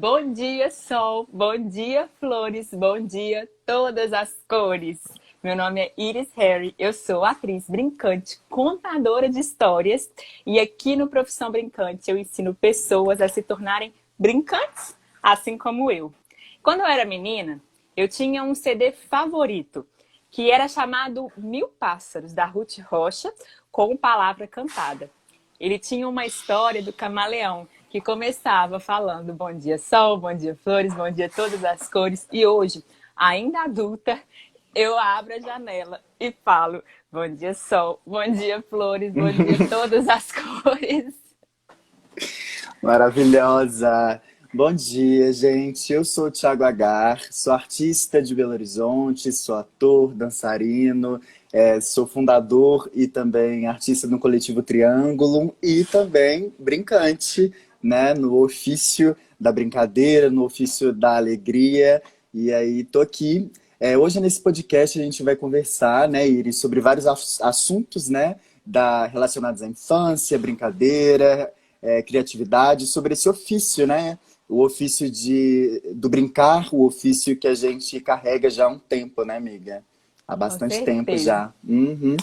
Bom dia, sol. Bom dia, flores. Bom dia, todas as cores. Meu nome é Iris Harry, eu sou atriz brincante, contadora de histórias e aqui no Profissão Brincante eu ensino pessoas a se tornarem brincantes, assim como eu. Quando eu era menina, eu tinha um CD favorito, que era chamado Mil Pássaros, da Ruth Rocha, com palavra cantada. Ele tinha uma história do camaleão, que começava falando bom dia sol, bom dia flores, bom dia todas as cores. E hoje, ainda adulta, eu abro a janela e falo bom dia sol, bom dia flores, bom dia todas as cores. Maravilhosa! Bom dia, gente. Eu sou o Thiago Agar, sou artista de Belo Horizonte, sou ator, dançarino, sou fundador e também artista no coletivo Triângulo e também brincante, né, no ofício da brincadeira, no ofício da alegria. E aí, tô aqui. Hoje nesse podcast a gente vai conversar, né, Iris, sobre vários assuntos, né, relacionados à infância, brincadeira, criatividade, sobre esse ofício, né? O ofício do brincar, o ofício que a gente carrega já há um tempo, né, amiga? Há Com bastante tempo certeza. já. Uhum.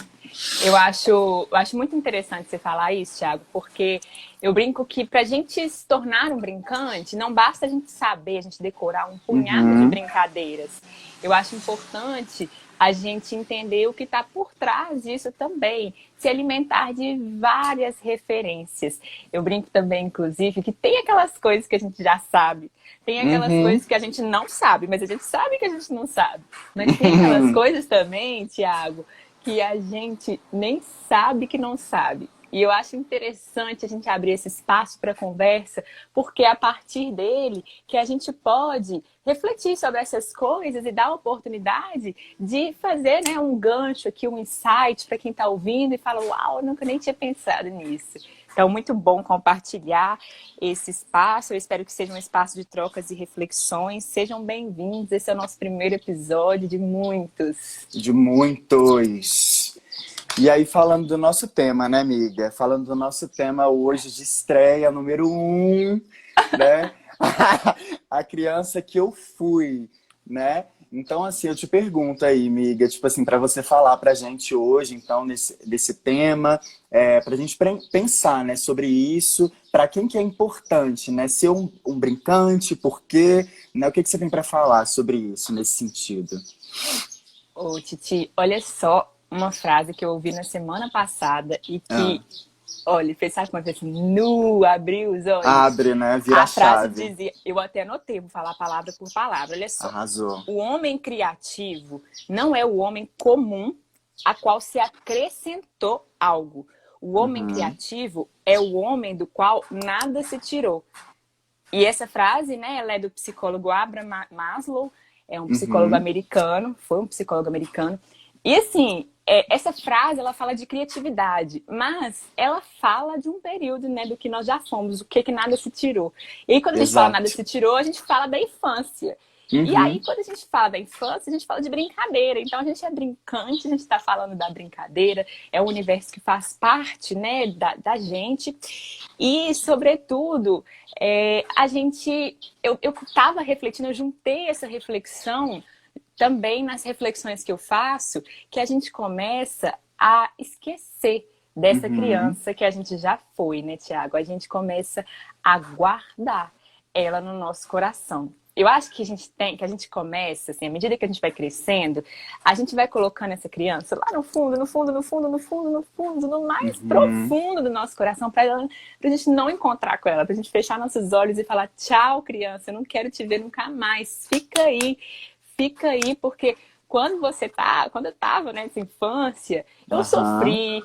Eu acho muito interessante você falar isso, Thiago, porque eu brinco que para a gente se tornar um brincante, não basta a gente saber, a gente decorar um punhado de Uhum. brincadeiras. Eu acho importante a gente entender o que está por trás disso também, se alimentar de várias referências. Eu brinco também, inclusive, que tem aquelas coisas que a gente já sabe, tem aquelas Uhum. coisas que a gente não sabe, mas a gente sabe que a gente não sabe. Mas tem aquelas coisas também, Thiago, que a gente nem sabe que não sabe. E eu acho interessante a gente abrir esse espaço para conversa, porque é a partir dele que a gente pode refletir sobre essas coisas e dar a oportunidade de fazer, né, um gancho aqui, um insight para quem está ouvindo e fala, uau, eu nunca nem tinha pensado nisso. Então, muito bom compartilhar esse espaço. Eu espero que seja um espaço de trocas e reflexões. Sejam bem-vindos. Esse é o nosso primeiro episódio de muitos. De muitos. E aí, falando do nosso tema, né, amiga? Falando do nosso tema hoje de estreia número um, né? A criança que eu fui, né? Então, assim, eu te pergunto aí, amiga, tipo assim, para você falar pra gente hoje, então, desse tema, pra gente pensar, né, sobre isso, para quem que é importante, né, ser um brincante, por quê, né? O que que você tem para falar sobre isso, nesse sentido? Ô, Titi, olha só uma frase que eu ouvi na semana passada e Ah, que, olha, fez, sabe como é que assim, nu, abriu os olhos. abre, né? Vira a A frase chave. dizia, eu até anotei, vou falar palavra por palavra, olha só. Arrasou. O homem criativo não é o homem comum a qual se acrescentou algo. O homem Uhum, criativo é o homem do qual nada se tirou. E essa frase, né, ela é do psicólogo Abraham Maslow, é um psicólogo uhum, americano, foi um psicólogo americano. E assim, essa frase, ela fala de criatividade, mas ela fala de um período, né, do que nós já fomos, o que que nada se tirou. E aí, quando a gente fala nada exato. se tirou, a gente fala da infância. E aí, Uhum, quando a gente fala da infância, a gente fala de brincadeira. Então, a gente é brincante, a gente está falando da brincadeira, é o universo que faz parte, né, da gente. E, sobretudo, a gente. Eu estava refletindo, eu juntei essa reflexão também nas reflexões que eu faço, que a gente começa a esquecer dessa uhum, criança que a gente já foi, né, Tiago? A gente começa a guardar ela no nosso coração. Eu acho que a gente começa, assim, à medida que a gente vai crescendo, a gente vai colocando essa criança lá no fundo, no fundo, no fundo, no fundo, no fundo, no mais uhum. profundo do nosso coração, para a gente não encontrar com ela, para a gente fechar nossos olhos e falar, tchau, criança, eu não quero te ver nunca mais, fica aí, porque quando eu tava nessa infância, eu Aham, sofri,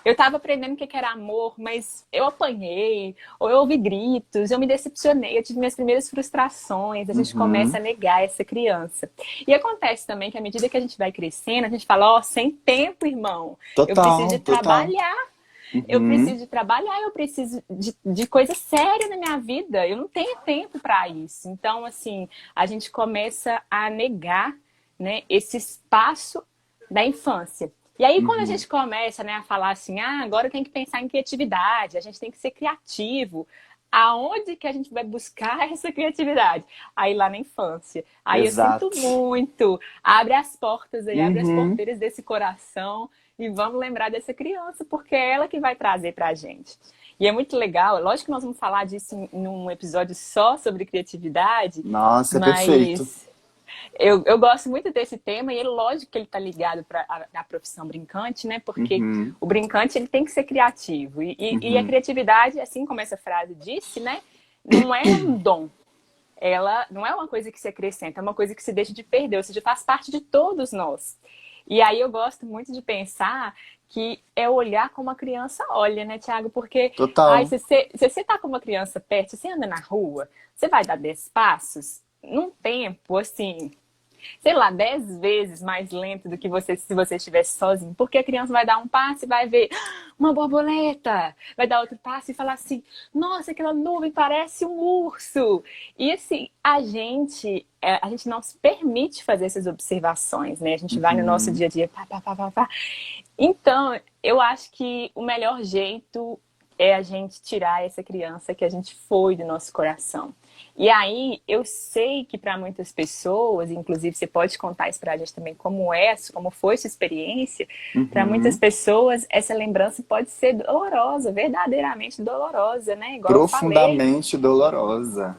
eu tava aprendendo o que era amor, mas eu apanhei, ou eu ouvi gritos, eu me decepcionei, eu tive minhas primeiras frustrações, a gente começa uhum. a negar essa criança. E acontece também que à medida que a gente vai crescendo, a gente fala, ó, sem tempo, irmão, eu preciso de Total, total. trabalhar, Uhum, eu preciso de coisa séria na minha vida. Eu não tenho tempo para isso. Então, assim, a gente começa a negar, né, esse espaço da infância. E aí, quando a uhum. gente começa, né, a falar assim, agora tem que pensar em criatividade, a gente tem que ser criativo. aonde que a gente vai buscar essa criatividade? Aí lá na infância. Aí eu sinto Exato. muito. Abre as portas aí, abre as Uhum. porteiras desse coração e vamos lembrar dessa criança, porque é ela que vai trazer pra gente. E é muito legal, lógico que nós vamos falar disso em um episódio só sobre criatividade, Nossa, é perfeito. mas eu gosto muito desse tema e é lógico que ele está ligado à profissão brincante, né? Porque Uhum, o brincante ele tem que ser criativo. E a uhum. criatividade, assim como essa frase disse, né? Não é um dom. Ela não é uma coisa que se acrescenta, é uma coisa que se deixa de perder, ou seja, faz parte de todos nós. E aí eu gosto muito de pensar que é olhar como a criança olha, né, Tiago? Porque, ai, Total. se você tá com uma criança perto, se você anda na rua, você vai dar 10 passos, num tempo, assim, sei lá, 10 vezes mais lento do que você se você estivesse sozinho. Porque a criança vai dar um passo e vai ver uma borboleta, vai dar outro passo e falar assim: nossa, aquela nuvem parece um urso. E assim, a gente não se permite fazer essas observações, né? A gente vai no nosso Uhum. dia a dia, pá, pá, pá, pá, pá. Então, eu acho que o melhor jeito é a gente tirar essa criança que a gente foi do nosso coração. E aí, eu sei que para muitas pessoas, inclusive você pode contar isso para a gente também, como foi sua experiência, para muitas Uhum. pessoas essa lembrança pode ser dolorosa, verdadeiramente dolorosa, né? Profundamente dolorosa.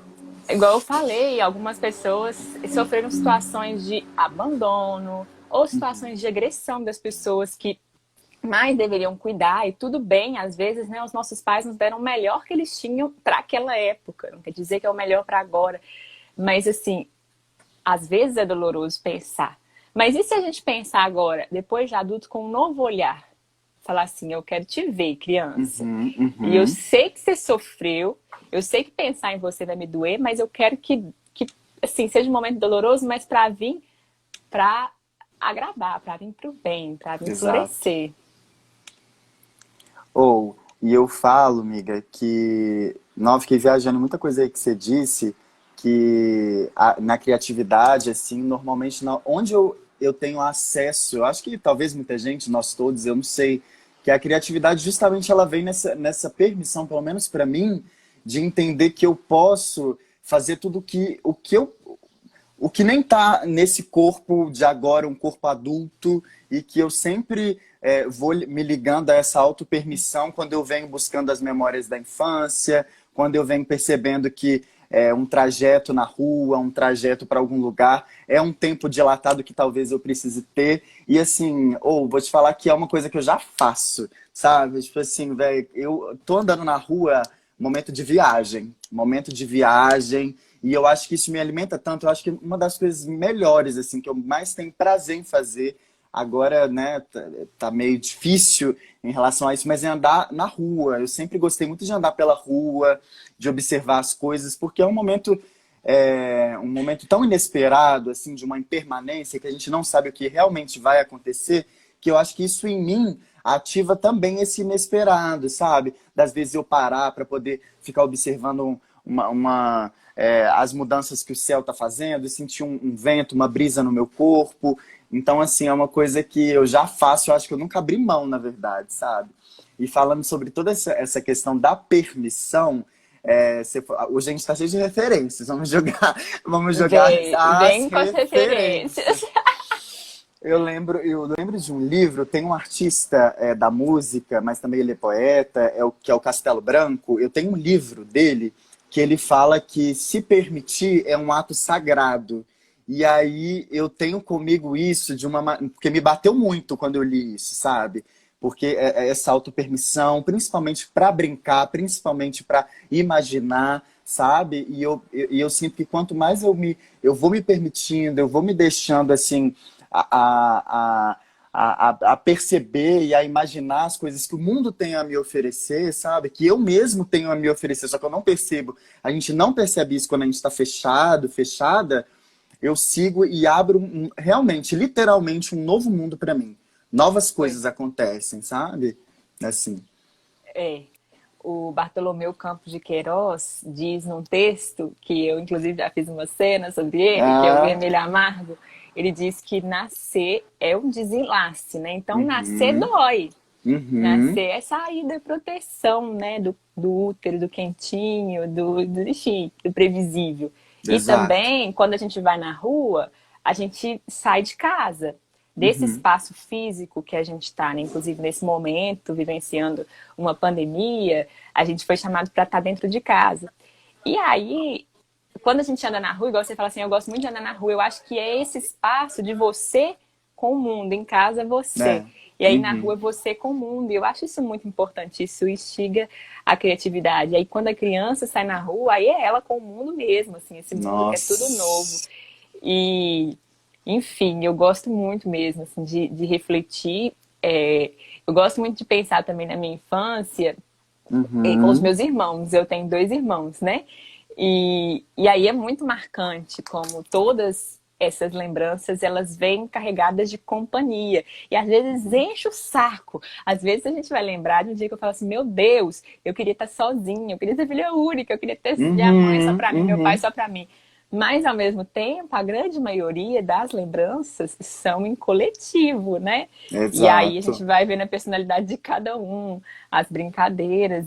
Igual eu falei, algumas pessoas sofreram situações de abandono ou situações de agressão das pessoas que mais deveriam cuidar, e tudo bem, às vezes, né, os nossos pais nos deram o melhor que eles tinham para aquela época, não quer dizer que é o melhor para agora, mas assim, às vezes é doloroso pensar. Mas e se a gente pensar agora, depois de adulto, com um novo olhar? Falar assim, eu quero te ver, criança. Uhum, E eu uhum. sei que você sofreu, eu sei que pensar em você vai me doer, mas eu quero que assim, seja um momento doloroso, mas para vir para agradar, para vir para o bem, para vir Exato. florescer. E eu falo, amiga, que não fiquei viajando muita coisa aí que você disse, que na criatividade, assim, normalmente onde eu tenho acesso, eu acho que talvez muita gente, nós todos, eu não sei, que a criatividade justamente ela vem nessa permissão, pelo menos para mim, de entender que eu posso fazer tudo o que nem tá nesse corpo de agora, um corpo adulto, e que eu sempre vou me ligando a essa autopermissão quando eu venho buscando as memórias da infância, quando eu venho percebendo que um trajeto na rua, um trajeto para algum lugar, é um tempo dilatado que talvez eu precise ter. E assim, vou te falar que é uma coisa que eu já faço, sabe? Tipo assim, velho, eu tô andando na rua, momento de viagem, e eu acho que isso me alimenta tanto. Eu acho que uma das coisas melhores, assim, que eu mais tenho prazer em fazer, agora, né, tá meio difícil em relação a isso, mas é andar na rua. Eu sempre gostei muito de andar pela rua, de observar as coisas, porque um momento tão inesperado, assim, de uma impermanência, que a gente não sabe o que realmente vai acontecer, que eu acho que isso em mim ativa também esse inesperado, sabe? Das vezes eu parar para poder ficar observando as mudanças que o céu está fazendo, e sentir um vento, uma brisa no meu corpo. Então, assim, é uma coisa que eu já faço, eu acho que eu nunca abri mão, na verdade, sabe? E falando sobre toda essa questão da permissão, hoje a gente está cheio de referências, vamos jogar as Vem com as referências. referências. Eu lembro de um livro, tem um artista da música, mas também ele é poeta, que é o Castelo Branco. Eu tenho um livro dele que ele fala que se permitir é um ato sagrado. E aí eu tenho comigo isso porque me bateu muito quando eu li isso, sabe? Porque é essa autopermissão, principalmente para brincar, principalmente para imaginar, sabe? E eu sinto que quanto mais eu vou me permitindo, eu vou me deixando assim a perceber e a imaginar as coisas que o mundo tem a me oferecer, sabe? Que eu mesmo tenho a me oferecer, só que eu não percebo. A gente não percebe isso quando a gente está fechado, fechada. Eu sigo e abro realmente, literalmente, um novo mundo para mim. Novas Pois coisas acontecem, sabe? Assim. é. O Bartolomeu Campos de Queiroz diz num texto, que eu inclusive já fiz uma cena sobre ele, que é o Ah, Vermelho Amargo, ele diz que nascer é um desenlace, né? Então nascer uhum, dói. Uhum. Nascer é sair da proteção, né? Do útero, do quentinho, enfim, do previsível. E Exato. também, quando a gente vai na rua, a gente sai de casa. Desse Uhum. espaço físico que a gente está, né? Inclusive nesse momento, vivenciando uma pandemia, a gente foi chamado para estar dentro de casa. E aí, quando a gente anda na rua, igual você fala assim, eu gosto muito de andar na rua, eu acho que é esse espaço de você com o mundo. Em casa é você. É. E aí na Uhum. rua é você com o mundo. E eu acho isso muito importante. Isso instiga a criatividade. E aí quando a criança sai na rua, aí é ela com o mundo mesmo, assim, esse mundo que é tudo novo. Nossa. E, enfim, eu gosto muito mesmo, assim, de refletir. Eu gosto muito de pensar também na minha infância com os Uhum. meus irmãos. Eu tenho dois irmãos, né? E aí é muito marcante como todas essas lembranças, elas vêm carregadas de companhia. E às vezes enche o saco. Às vezes a gente vai lembrar de um dia que eu falo assim, meu Deus, eu queria estar sozinha, eu queria ser filha única, eu queria ter minha mãe só Uhum. pra mim, meu pai Uhum. só pra mim. Mas, ao mesmo tempo, a grande maioria das lembranças são em coletivo, né? E aí a gente Exato. vai vendo a personalidade de cada um, as brincadeiras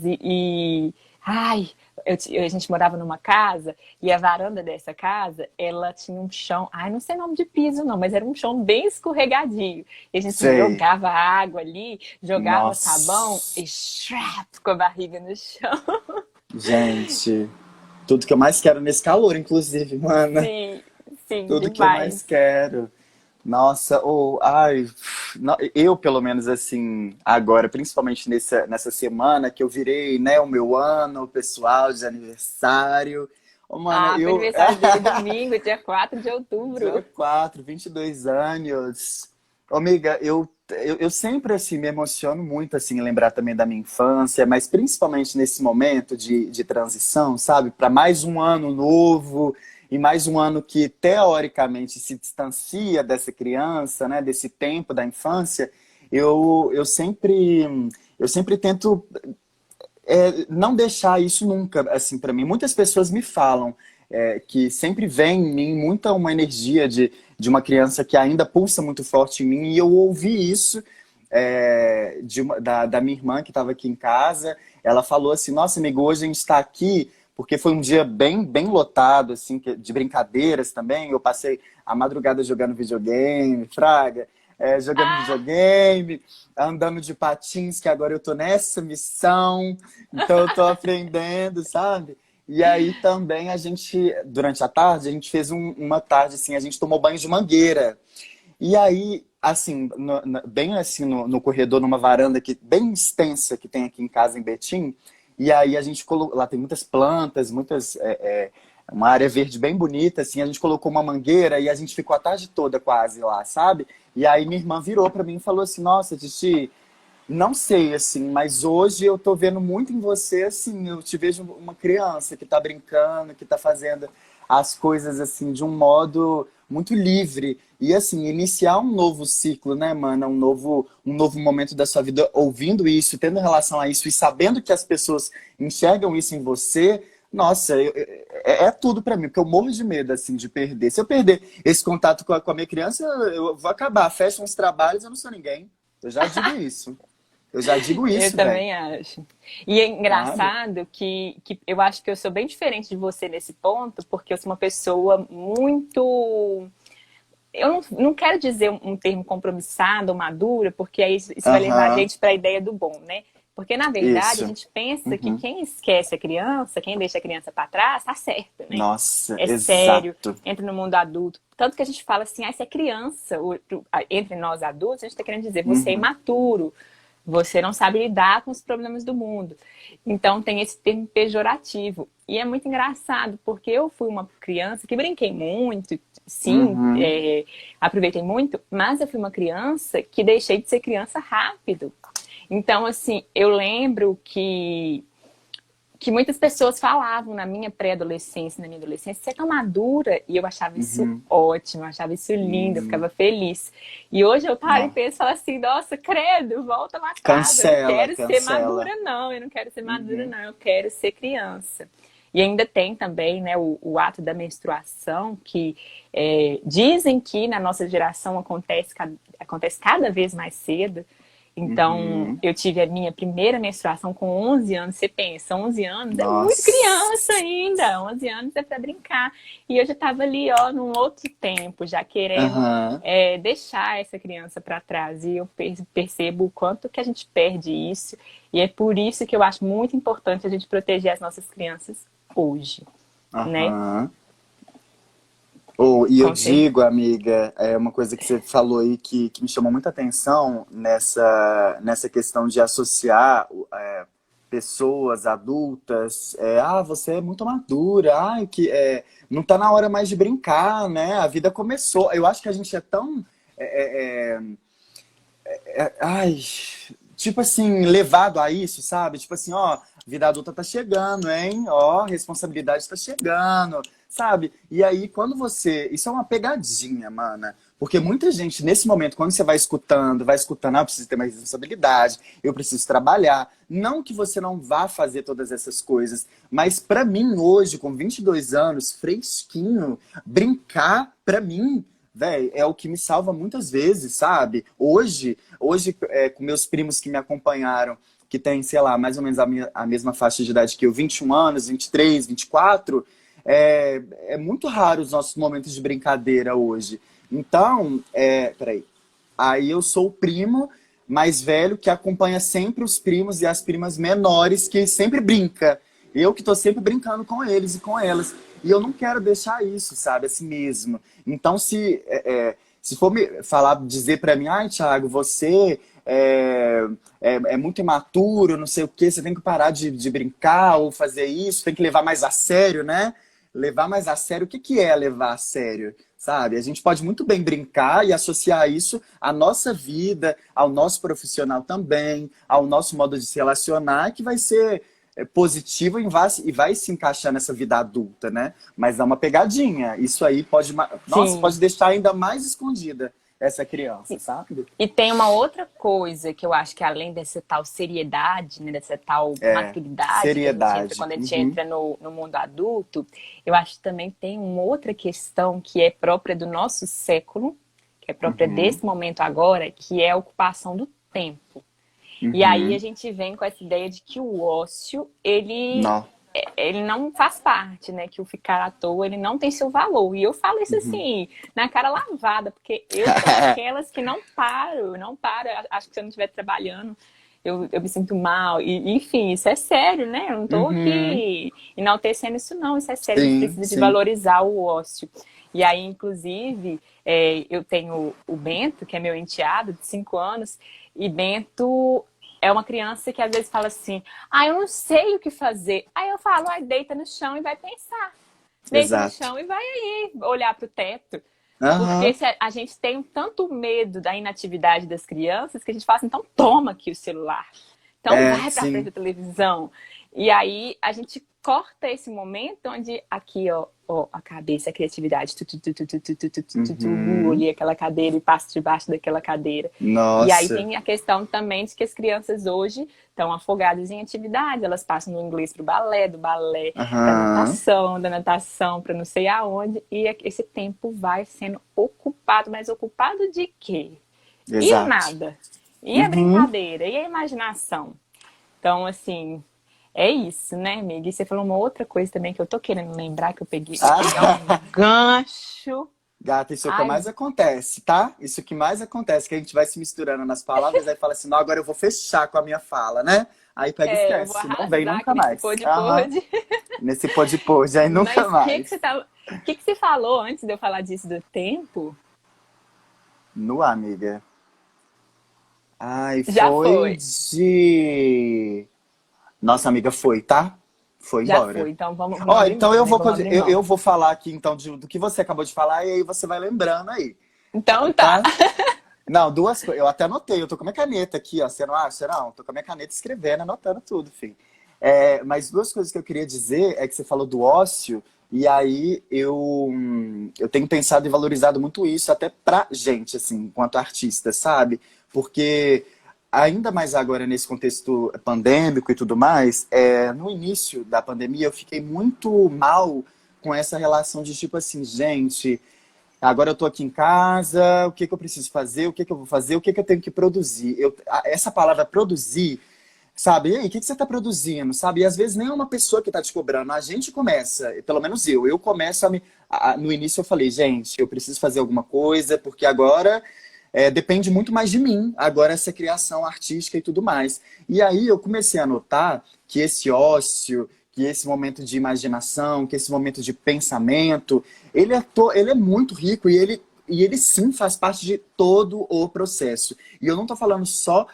ai, a gente morava numa casa e a varanda dessa casa, ela tinha um chão, ai, não sei o nome de piso não, mas era um chão bem escorregadio. E a gente Sei. jogava água ali, jogava sabão Nossa. e shrap, com a barriga no chão. Gente, tudo que eu mais quero nesse calor, inclusive, mana. Sim, sim, Tudo que eu mais demais. quero. Nossa, ou, ai, eu pelo menos assim, agora, principalmente nessa semana que eu virei, né, o meu ano pessoal de aniversário. Ô, mano, Ah, foi eu, aniversário dele domingo, dia 4 de dia outubro. 4, 22 anos. Ô, amiga, eu sempre assim me emociono muito assim em lembrar também da minha infância, mas principalmente nesse momento de transição, sabe? Para mais um ano novo e mais um ano que teoricamente se distancia dessa criança, né? Desse tempo da infância. Eu sempre tento não deixar isso nunca, assim, para mim. Muitas pessoas me falam que sempre vem em mim muita uma energia de uma criança que ainda pulsa muito forte em mim, e eu ouvi isso da minha irmã que estava aqui em casa. Ela falou assim: Nossa, amigo, hoje a gente está aqui porque foi um dia bem, bem lotado, assim, de brincadeiras também. Eu passei a madrugada jogando videogame, fraga, jogando Ah, videogame, andando de patins, que agora eu tô nessa missão, então eu tô aprendendo, sabe? E aí também a gente, durante a tarde, a gente fez uma tarde assim, a gente tomou banho de mangueira. E aí, assim, bem assim no corredor, numa varanda que, bem extensa que tem aqui em casa em Betim, e aí a gente colocou, lá tem muitas plantas, uma área verde bem bonita, assim, a gente colocou uma mangueira e a gente ficou a tarde toda quase lá, sabe? E aí minha irmã virou pra mim e falou assim: Nossa, Titi, não sei, assim, mas hoje eu tô vendo muito em você, assim, eu te vejo uma criança que tá brincando, que tá fazendo as coisas, assim, de um modo muito livre. E, assim, iniciar um novo ciclo, né, mana? Um novo momento da sua vida, ouvindo isso, tendo relação a isso e sabendo que as pessoas enxergam isso em você, nossa, é tudo pra mim, porque eu morro de medo, assim, de perder. Se eu perder esse contato com a minha criança, eu vou acabar. Fecho uns trabalhos, eu não sou ninguém. Eu já digo isso. Eu já digo eu isso, velho. também acho. E é Sabe? engraçado que eu acho que eu sou bem diferente de você nesse ponto, porque eu sou uma pessoa muito. Eu não quero dizer um termo compromissada ou madura, porque aí isso vai levar a Aham. gente para a ideia do bom, né? Porque, na verdade, a Isso. gente pensa que Uhum. quem esquece a criança, quem deixa a criança para trás, tá certo, né? Nossa, É sério, exato. entra no mundo adulto. Tanto que a gente fala assim, você é criança. Entre nós adultos, a gente está querendo dizer, você é Uhum. imaturo, você não sabe lidar com os problemas do mundo. Então tem esse termo pejorativo. E é muito engraçado, porque eu fui uma criança que brinquei muito, sim, Uhum. aproveitei muito, mas eu fui uma criança que deixei de ser criança rápido. Então, assim, eu lembro que muitas pessoas falavam na minha pré-adolescência, na minha adolescência, você é tão madura, e eu achava isso Uhum. ótimo, eu achava isso lindo, eu Uhum. ficava feliz. E hoje eu paro e Não. penso falo assim, nossa, credo, volta lá atrás, eu não Cancela, quero ser cancela. madura não, eu não quero ser madura Uhum. não, eu quero ser criança. E ainda tem também, né, o ato da menstruação, que dizem que na nossa geração acontece cada vez mais cedo. Então, Uhum. eu tive a minha primeira menstruação com 11 anos. Você pensa, 11 anos é muito Nossa. criança ainda. 11 anos é para brincar. E eu já estava ali, ó, num outro tempo, já querendo Aham. deixar essa criança para trás. E eu percebo o quanto que a gente perde isso. E é por isso que eu acho muito importante a gente proteger as nossas crianças hoje, né? Aham. Oh, e eu Com certeza. digo, amiga, é uma coisa que você falou aí que me chamou muita atenção nessa questão de associar pessoas adultas. Você é muito madura, não tá na hora mais de brincar, né? A vida começou. Eu acho que a gente é tão. é, é, ai, tipo assim, levado a isso, sabe? Tipo assim, ó, vida adulta tá chegando, hein? Ó, responsabilidade tá chegando, sabe? E aí, quando você. Isso é uma pegadinha, mana. Porque muita gente, nesse momento, quando você vai escutando, eu preciso ter mais responsabilidade, eu preciso trabalhar. Não que você não vá fazer todas essas coisas, mas pra mim, hoje, com 22 anos, fresquinho, brincar, pra mim. Véi, é o que me salva muitas vezes, sabe? Hoje com meus primos que me acompanharam, que tem, sei lá, mais ou menos a mesma faixa de idade que eu, 21 anos, 23, 24, é muito raro os nossos momentos de brincadeira hoje. Então, peraí. Aí eu sou o primo mais velho que acompanha sempre os primos e as primas menores que sempre brinca. Eu que tô sempre brincando com eles e com elas. E eu não quero deixar isso, sabe, assim mesmo. Então, se for me falar, dizer pra mim, ai, Thiago, você é muito imaturo, não sei o quê, você tem que parar de brincar ou fazer isso, tem que levar mais a sério, né? Levar mais a sério, o que que é levar a sério? Sabe? A gente pode muito bem brincar e associar isso à nossa vida, ao nosso profissional também, ao nosso modo de se relacionar, que vai ser positivo e vai se encaixar nessa vida adulta, né? Mas dá uma pegadinha. Isso aí pode, nossa, Sim. pode deixar ainda mais escondida essa criança, sabe? E tem uma outra coisa que eu acho que além dessa tal seriedade, né, dessa tal maturidade que a gente entra Seriedade. quando a gente Uhum, entra no mundo adulto, eu acho que também tem uma outra questão que é própria do nosso século, que é própria uhum, desse momento agora, que é a ocupação do tempo. E aí a uhum. gente vem com essa ideia de que o ócio, ele Não. ele não faz parte, né? Que o ficar à toa, ele não tem seu valor. E eu falo isso Uhum. assim, na cara lavada, porque eu sou daquelas que não paro, não paro. Acho que se eu não estiver trabalhando, eu me sinto mal. E, enfim, isso é sério, né? Eu não estou Uhum. aqui enaltecendo isso, não. Isso é sério, a gente Sim, precisa de sim. valorizar o ócio. E aí, inclusive, eu tenho o Bento, que é meu enteado, de 5 anos, e Bento é uma criança que às vezes fala assim, eu não sei o que fazer. Aí eu falo, deita no chão e vai pensar. Deita no Exato. chão e vai aí olhar para o teto. Porque Aham. se a gente tem tanto medo da inatividade das crianças que a gente fala assim, então toma aqui o celular. Então vai para frente Sim. da televisão. E aí a gente corta esse momento onde aqui, ó, a cabeça, a criatividade, Uhum. olhei aquela cadeira e passo debaixo daquela cadeira. E aí Nossa. tem a questão também de que as crianças hoje estão afogadas em atividade, elas passam do inglês para o balé, do balé para Aham. natação, da natação para não sei aonde, e esse tempo vai sendo ocupado, mas ocupado de quê? E o Exato. nada? E a Uhum. brincadeira? E a imaginação? Então, assim, é isso, né, amiga? E você falou uma outra coisa também que eu tô querendo lembrar, que eu peguei, vou pegar um Ah, gancho. gata, isso é o que Ai, mais acontece, tá? Isso que mais acontece, que a gente vai se misturando nas palavras, aí fala assim, não, agora eu vou fechar com a minha fala, né? Aí pega e eu vou esquece, não vem arrasar aqui nunca nesse mais. Aham. pode. Nesse pode, aí nunca Mas mais. o que você falou antes de eu falar disso do tempo? No, amiga. Ai, Já foi foi. de. Nossa, amiga, foi, tá? Foi Já embora. foi. Então vamos Ó, abrir então mão, eu né? vou, Vamos abrir eu, mão. eu vou falar aqui então do que você acabou de falar e aí você vai lembrando aí, Então tá. tá? Não, duas coisas. Eu até anotei, eu tô com a minha caneta aqui, ó. Você não acha? Não, tô com a minha caneta escrevendo, anotando tudo, filho. Mas duas coisas que eu queria dizer é que você falou do ócio, e aí eu tenho pensado e valorizado muito isso, até pra gente, assim, enquanto artista, sabe? Porque ainda mais agora nesse contexto pandêmico e tudo mais, no início da pandemia eu fiquei muito mal com essa relação de tipo assim, gente. Agora eu tô aqui em casa, o que que eu preciso fazer, o que que eu vou fazer, o que que eu tenho que produzir. Essa palavra produzir, sabe? E aí, o que que você está produzindo, sabe? E às vezes nem é uma pessoa que está te cobrando. A gente começa, pelo menos eu começo no início eu falei, gente, eu preciso fazer alguma coisa, porque agora depende muito mais de mim, agora essa criação artística e tudo mais. E aí eu comecei a notar que esse ócio, que esse momento de imaginação, que esse momento de pensamento, ele é muito rico e ele sim faz parte de todo o processo. E eu não estou falando só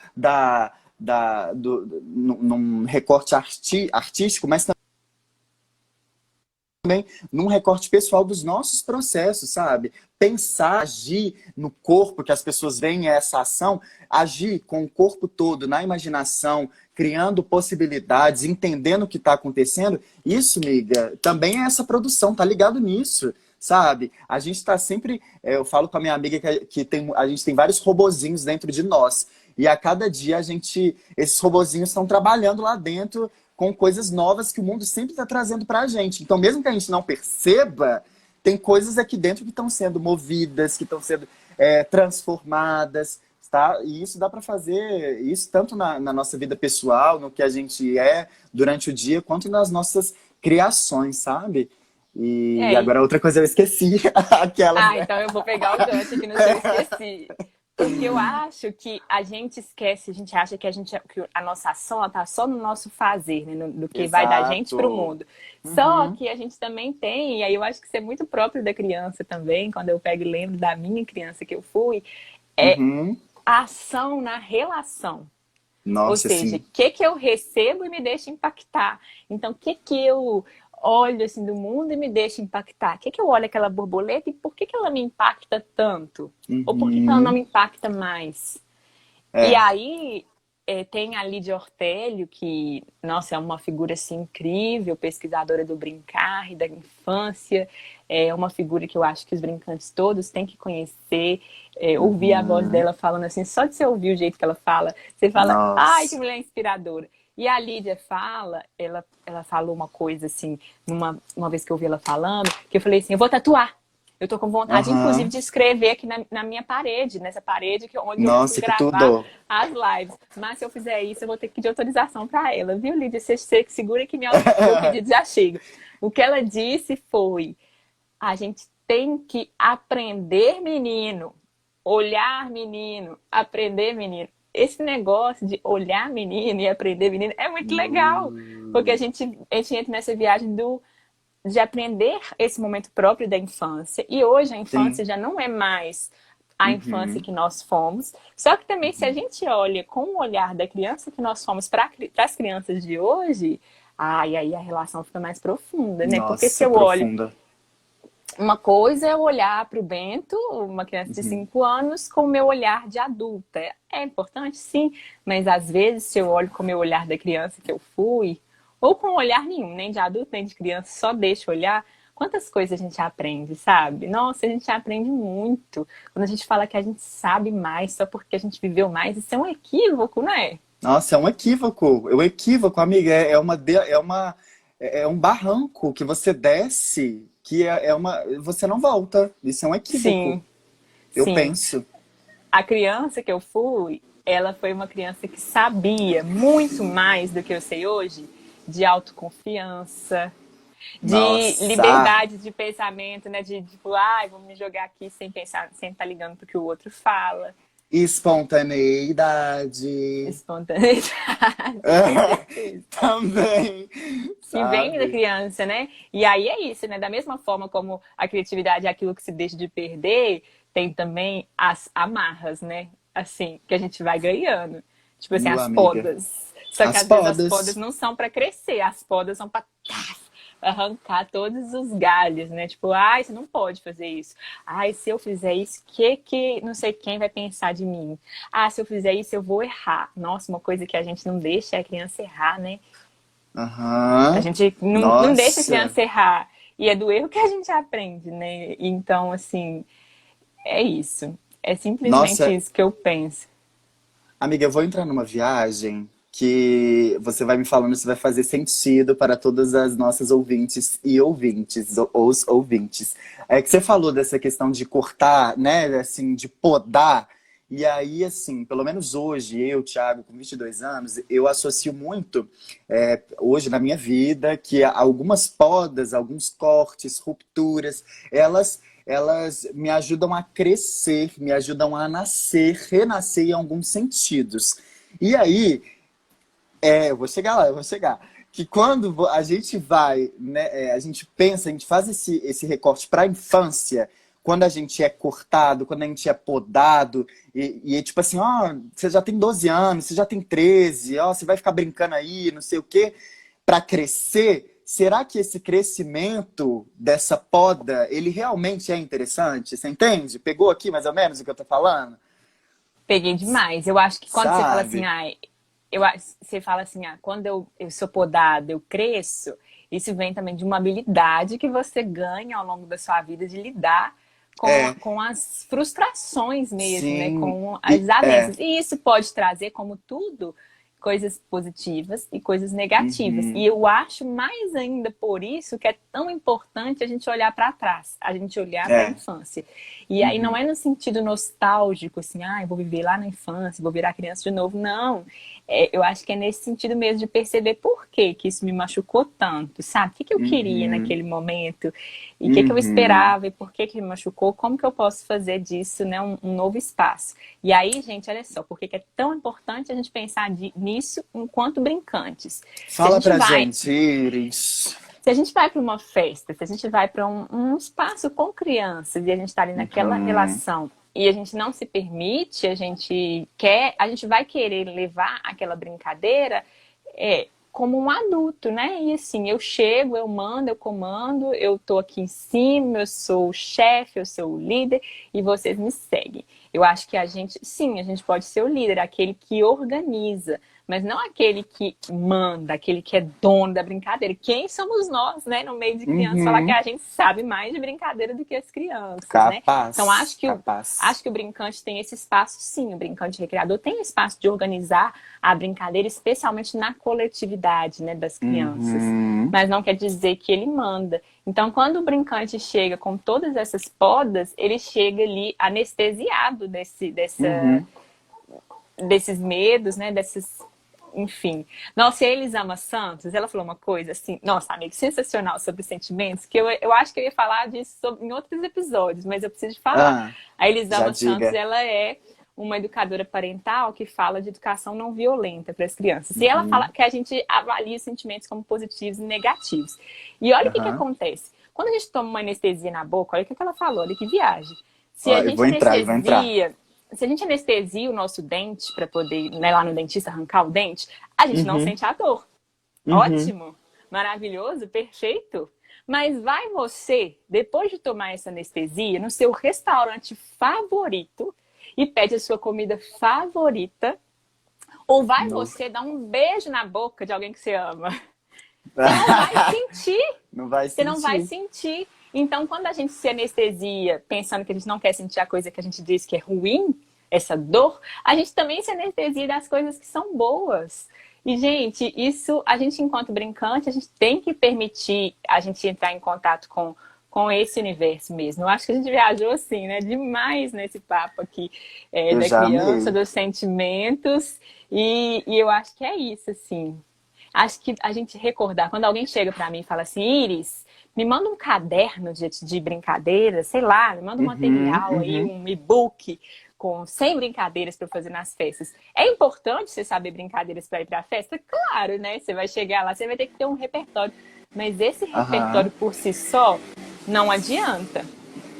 num recorte artístico, mas também num recorte pessoal dos nossos processos, sabe? Pensar, agir no corpo, que as pessoas veem essa ação, agir com o corpo todo, na imaginação, criando possibilidades, entendendo o que está acontecendo, isso, miga, também é essa produção, tá ligado nisso, sabe? A gente está sempre, eu falo com a minha amiga a gente tem vários robozinhos dentro de nós, e a cada dia esses robozinhos estão trabalhando lá dentro com coisas novas que o mundo sempre está trazendo para a gente. Então, mesmo que a gente não perceba, tem coisas aqui dentro que estão sendo movidas, que estão sendo transformadas, tá? E isso dá para fazer, isso tanto na nossa vida pessoal, no que a gente é durante o dia, quanto nas nossas criações, sabe? E É, agora outra coisa eu esqueci, aquelas, ah, né? então eu vou pegar o gancho aqui no que eu esqueci. Porque eu acho que a gente esquece, a gente acha que que a nossa ação ela tá só no nosso fazer, né? Do que vai da gente para o Exato. mundo. Só Uhum, que a gente também tem, e aí eu acho que isso é muito próprio da criança também, quando eu pego e lembro da minha criança que eu fui, é uhum. a ação na relação. Ou Nossa, seja, o assim, que que eu recebo e me deixa impactar? Então, o que que eu olho assim do mundo e me deixa impactar? O que que eu olho aquela borboleta e por que que ela me impacta tanto? Ou por que que ela não uhum. me impacta mais? E É. aí tem a Lídia Ortélio, que, nossa, é uma figura assim, incrível, pesquisadora do brincar e da infância. É uma figura que eu acho que os brincantes todos têm que conhecer, ouvir a voz Uhum. dela falando assim, só de você ouvir o jeito que ela fala, você fala, ai, que Nossa. mulher inspiradora. E a Lídia fala, ela falou uma coisa assim, uma vez que eu ouvi ela falando, que eu falei assim, eu vou tatuar. Eu tô com vontade, inclusive, Aham. de escrever aqui na minha parede, nessa parede onde eu costumo Nossa, que gravar tudo. as lives. Mas se eu fizer isso, eu vou ter que pedir autorização para ela, viu, Lídia? Você segura que meu pedido já chega. O que ela disse foi: a gente tem que aprender, menino, olhar, menino, aprender, menino. Esse negócio de olhar menino e aprender menino é muito legal, porque a gente entra nessa viagem de aprender esse momento próprio da infância. E hoje a infância Sim. já não é mais a infância Uhum. que nós fomos. Só que também, se a gente olha com o olhar da criança que nós fomos para as crianças de hoje, ai, aí a relação fica mais profunda, né? Porque se Nossa, eu olho, profunda. uma coisa é olhar para o Bento, uma criança de Uhum. 5 anos, com o meu olhar de adulta. É importante, sim, mas às vezes, se eu olho com o meu olhar da criança que eu fui, ou com olhar nenhum, nem de adulto, nem de criança, só deixa olhar, quantas coisas a gente aprende, sabe? Nossa, a gente aprende muito. Quando a gente fala que a gente sabe mais só porque a gente viveu mais, isso é um equívoco, não é? Nossa, é um equívoco. É um equívoco, amiga. É um barranco que você desce, que você não volta. Isso é um equívoco. Sim, Eu sim. penso. A criança que eu fui, ela foi uma criança que sabia muito mais do que eu sei hoje de autoconfiança, de Nossa, liberdade de pensamento, né? De tipo, ai, vou me jogar aqui sem pensar, sem estar ligando pro que o outro fala. espontaneidade. Espontaneidade, com certeza. Também, Que vem da sabe? criança, né? E aí é isso, né? Da mesma forma como a criatividade é aquilo que se deixa de perder, tem também as amarras, né? Assim, que a gente vai ganhando. Tipo assim, as Amiga. podas. Só que As às vezes as podas podas. não são para crescer, as podas são para arrancar todos os galhos, né? Tipo, ai, você não pode fazer isso. Ai, se eu fizer isso, que não sei quem vai pensar de mim? Ah, se eu fizer isso, eu vou errar. Nossa, uma coisa que a gente não deixa é a criança errar, né? A Aham. gente não deixa a Nossa. criança errar. E é do erro que a gente aprende, né? Então, assim, é isso. É simplesmente Nossa, isso que eu penso. amiga, eu vou entrar numa viagem. que você vai me falando se vai fazer sentido para todas as nossas ouvintes e ouvintes, os ouvintes. É que você falou dessa questão de cortar, né, assim, de podar. E aí, assim, pelo menos hoje, eu, Thiago, com 22 anos, eu associo muito, hoje na minha vida, que algumas podas, alguns cortes, rupturas, elas me ajudam a crescer, me ajudam a nascer, renascer em alguns sentidos. E aí, eu vou chegar lá, eu vou chegar. Que quando a gente vai, né, a gente pensa, a gente faz esse recorte para a infância, quando a gente é cortado, quando a gente é podado, e é tipo assim, ó, você já tem 12 anos, você já tem 13, ó, você vai ficar brincando aí, não sei o quê, para crescer, será que esse crescimento dessa poda, ele realmente é interessante? Você entende? Pegou aqui mais ou menos o que eu tô falando? Peguei demais. Eu acho que quando você fala assim, Sabe? ai, você fala assim, quando eu sou podado, eu cresço, isso vem também de uma habilidade que você ganha ao longo da sua vida de lidar É, com as frustrações mesmo, né? sim, Com as e, desavenças. E isso pode trazer, como tudo, coisas positivas e coisas negativas. E uhum, eu acho mais ainda por isso que é tão importante a gente olhar para trás, a gente olhar para a é, infância. E aí não uhum, é no sentido nostálgico, assim, eu vou viver lá na infância, vou virar criança de novo. Não. Eu acho que é nesse sentido mesmo de perceber por que isso me machucou tanto, sabe? O que eu queria uhum, naquele momento e o que eu uhum, esperava e por que me machucou, como que eu posso fazer disso, né, um novo espaço. E aí, gente, olha só, por que é tão importante a gente pensar nisso enquanto brincantes. Se a Fala gente pra vai gente, Iris. se a gente vai para uma festa, se a gente vai para um espaço com crianças e a gente está ali naquela Uhum, relação e a gente não se permite, a gente vai querer levar aquela brincadeira como um adulto, né? E assim, eu chego, eu mando, eu comando, eu tô aqui em cima, eu sou o chefe, eu sou o líder e vocês me seguem. Eu acho que sim, a gente pode ser o líder, aquele que organiza, mas não aquele que manda, aquele que é dono da brincadeira. Quem somos nós, né, no meio de crianças, falar que uhum. a gente sabe mais de brincadeira do que as crianças, né? Então Capaz, capaz. acho que o brincante tem esse espaço, sim, o brincante recreador tem espaço de organizar a brincadeira, especialmente na coletividade, né, das crianças. Uhum, Mas não quer dizer que ele manda. Então, quando o brincante chega com todas essas podas, ele chega ali anestesiado uhum. desses medos, né? Enfim. Nossa, e a Elisama Santos, ela falou uma coisa assim, nossa, amigo, sensacional sobre sentimentos, que eu acho que eu ia falar disso em outros episódios, mas eu preciso de falar. Ah, A já Elisama Santos, diga. ela é uma educadora parental que fala de educação não violenta para as crianças. E ela fala Uhum, que a gente avalia os sentimentos como positivos e negativos. E olha o que aham. acontece. Quando a gente toma uma anestesia na boca, olha o que ela falou, olha que viagem. Se Ó, a gente eu vou entrar. se a gente anestesia o nosso dente para poder, né, lá no dentista arrancar o dente, a gente não Uhum, sente a dor. uhum. Ótimo, maravilhoso, perfeito. Mas vai você, depois de tomar essa anestesia, no seu restaurante favorito e pede a sua comida favorita, ou vai No... você dar um beijo na boca de alguém que você ama? Você não vai sentir. Não vai Você não vai sentir. sentir. Então, quando a gente se anestesia, pensando que a gente não quer sentir a coisa que a gente diz que é ruim, essa dor, a gente também se anestesia das coisas que são boas. E, gente, isso, a gente, enquanto brincante, a gente tem que permitir a gente entrar em contato com esse universo mesmo. Eu acho que a gente viajou assim, né? Demais nesse papo aqui Eu da já criança, amei. dos sentimentos. E eu acho que é isso, assim. Acho que a gente recordar, quando alguém chega para mim e fala assim, Iris, me manda um caderno de brincadeira, sei lá, me manda um Uhum, material aí, uhum. um e-book com 100 brincadeiras para fazer nas festas. É importante você saber brincadeiras para ir para a festa? Claro, né? Você vai chegar lá, você vai ter que ter um repertório. Mas esse Aham. repertório por si só não adianta.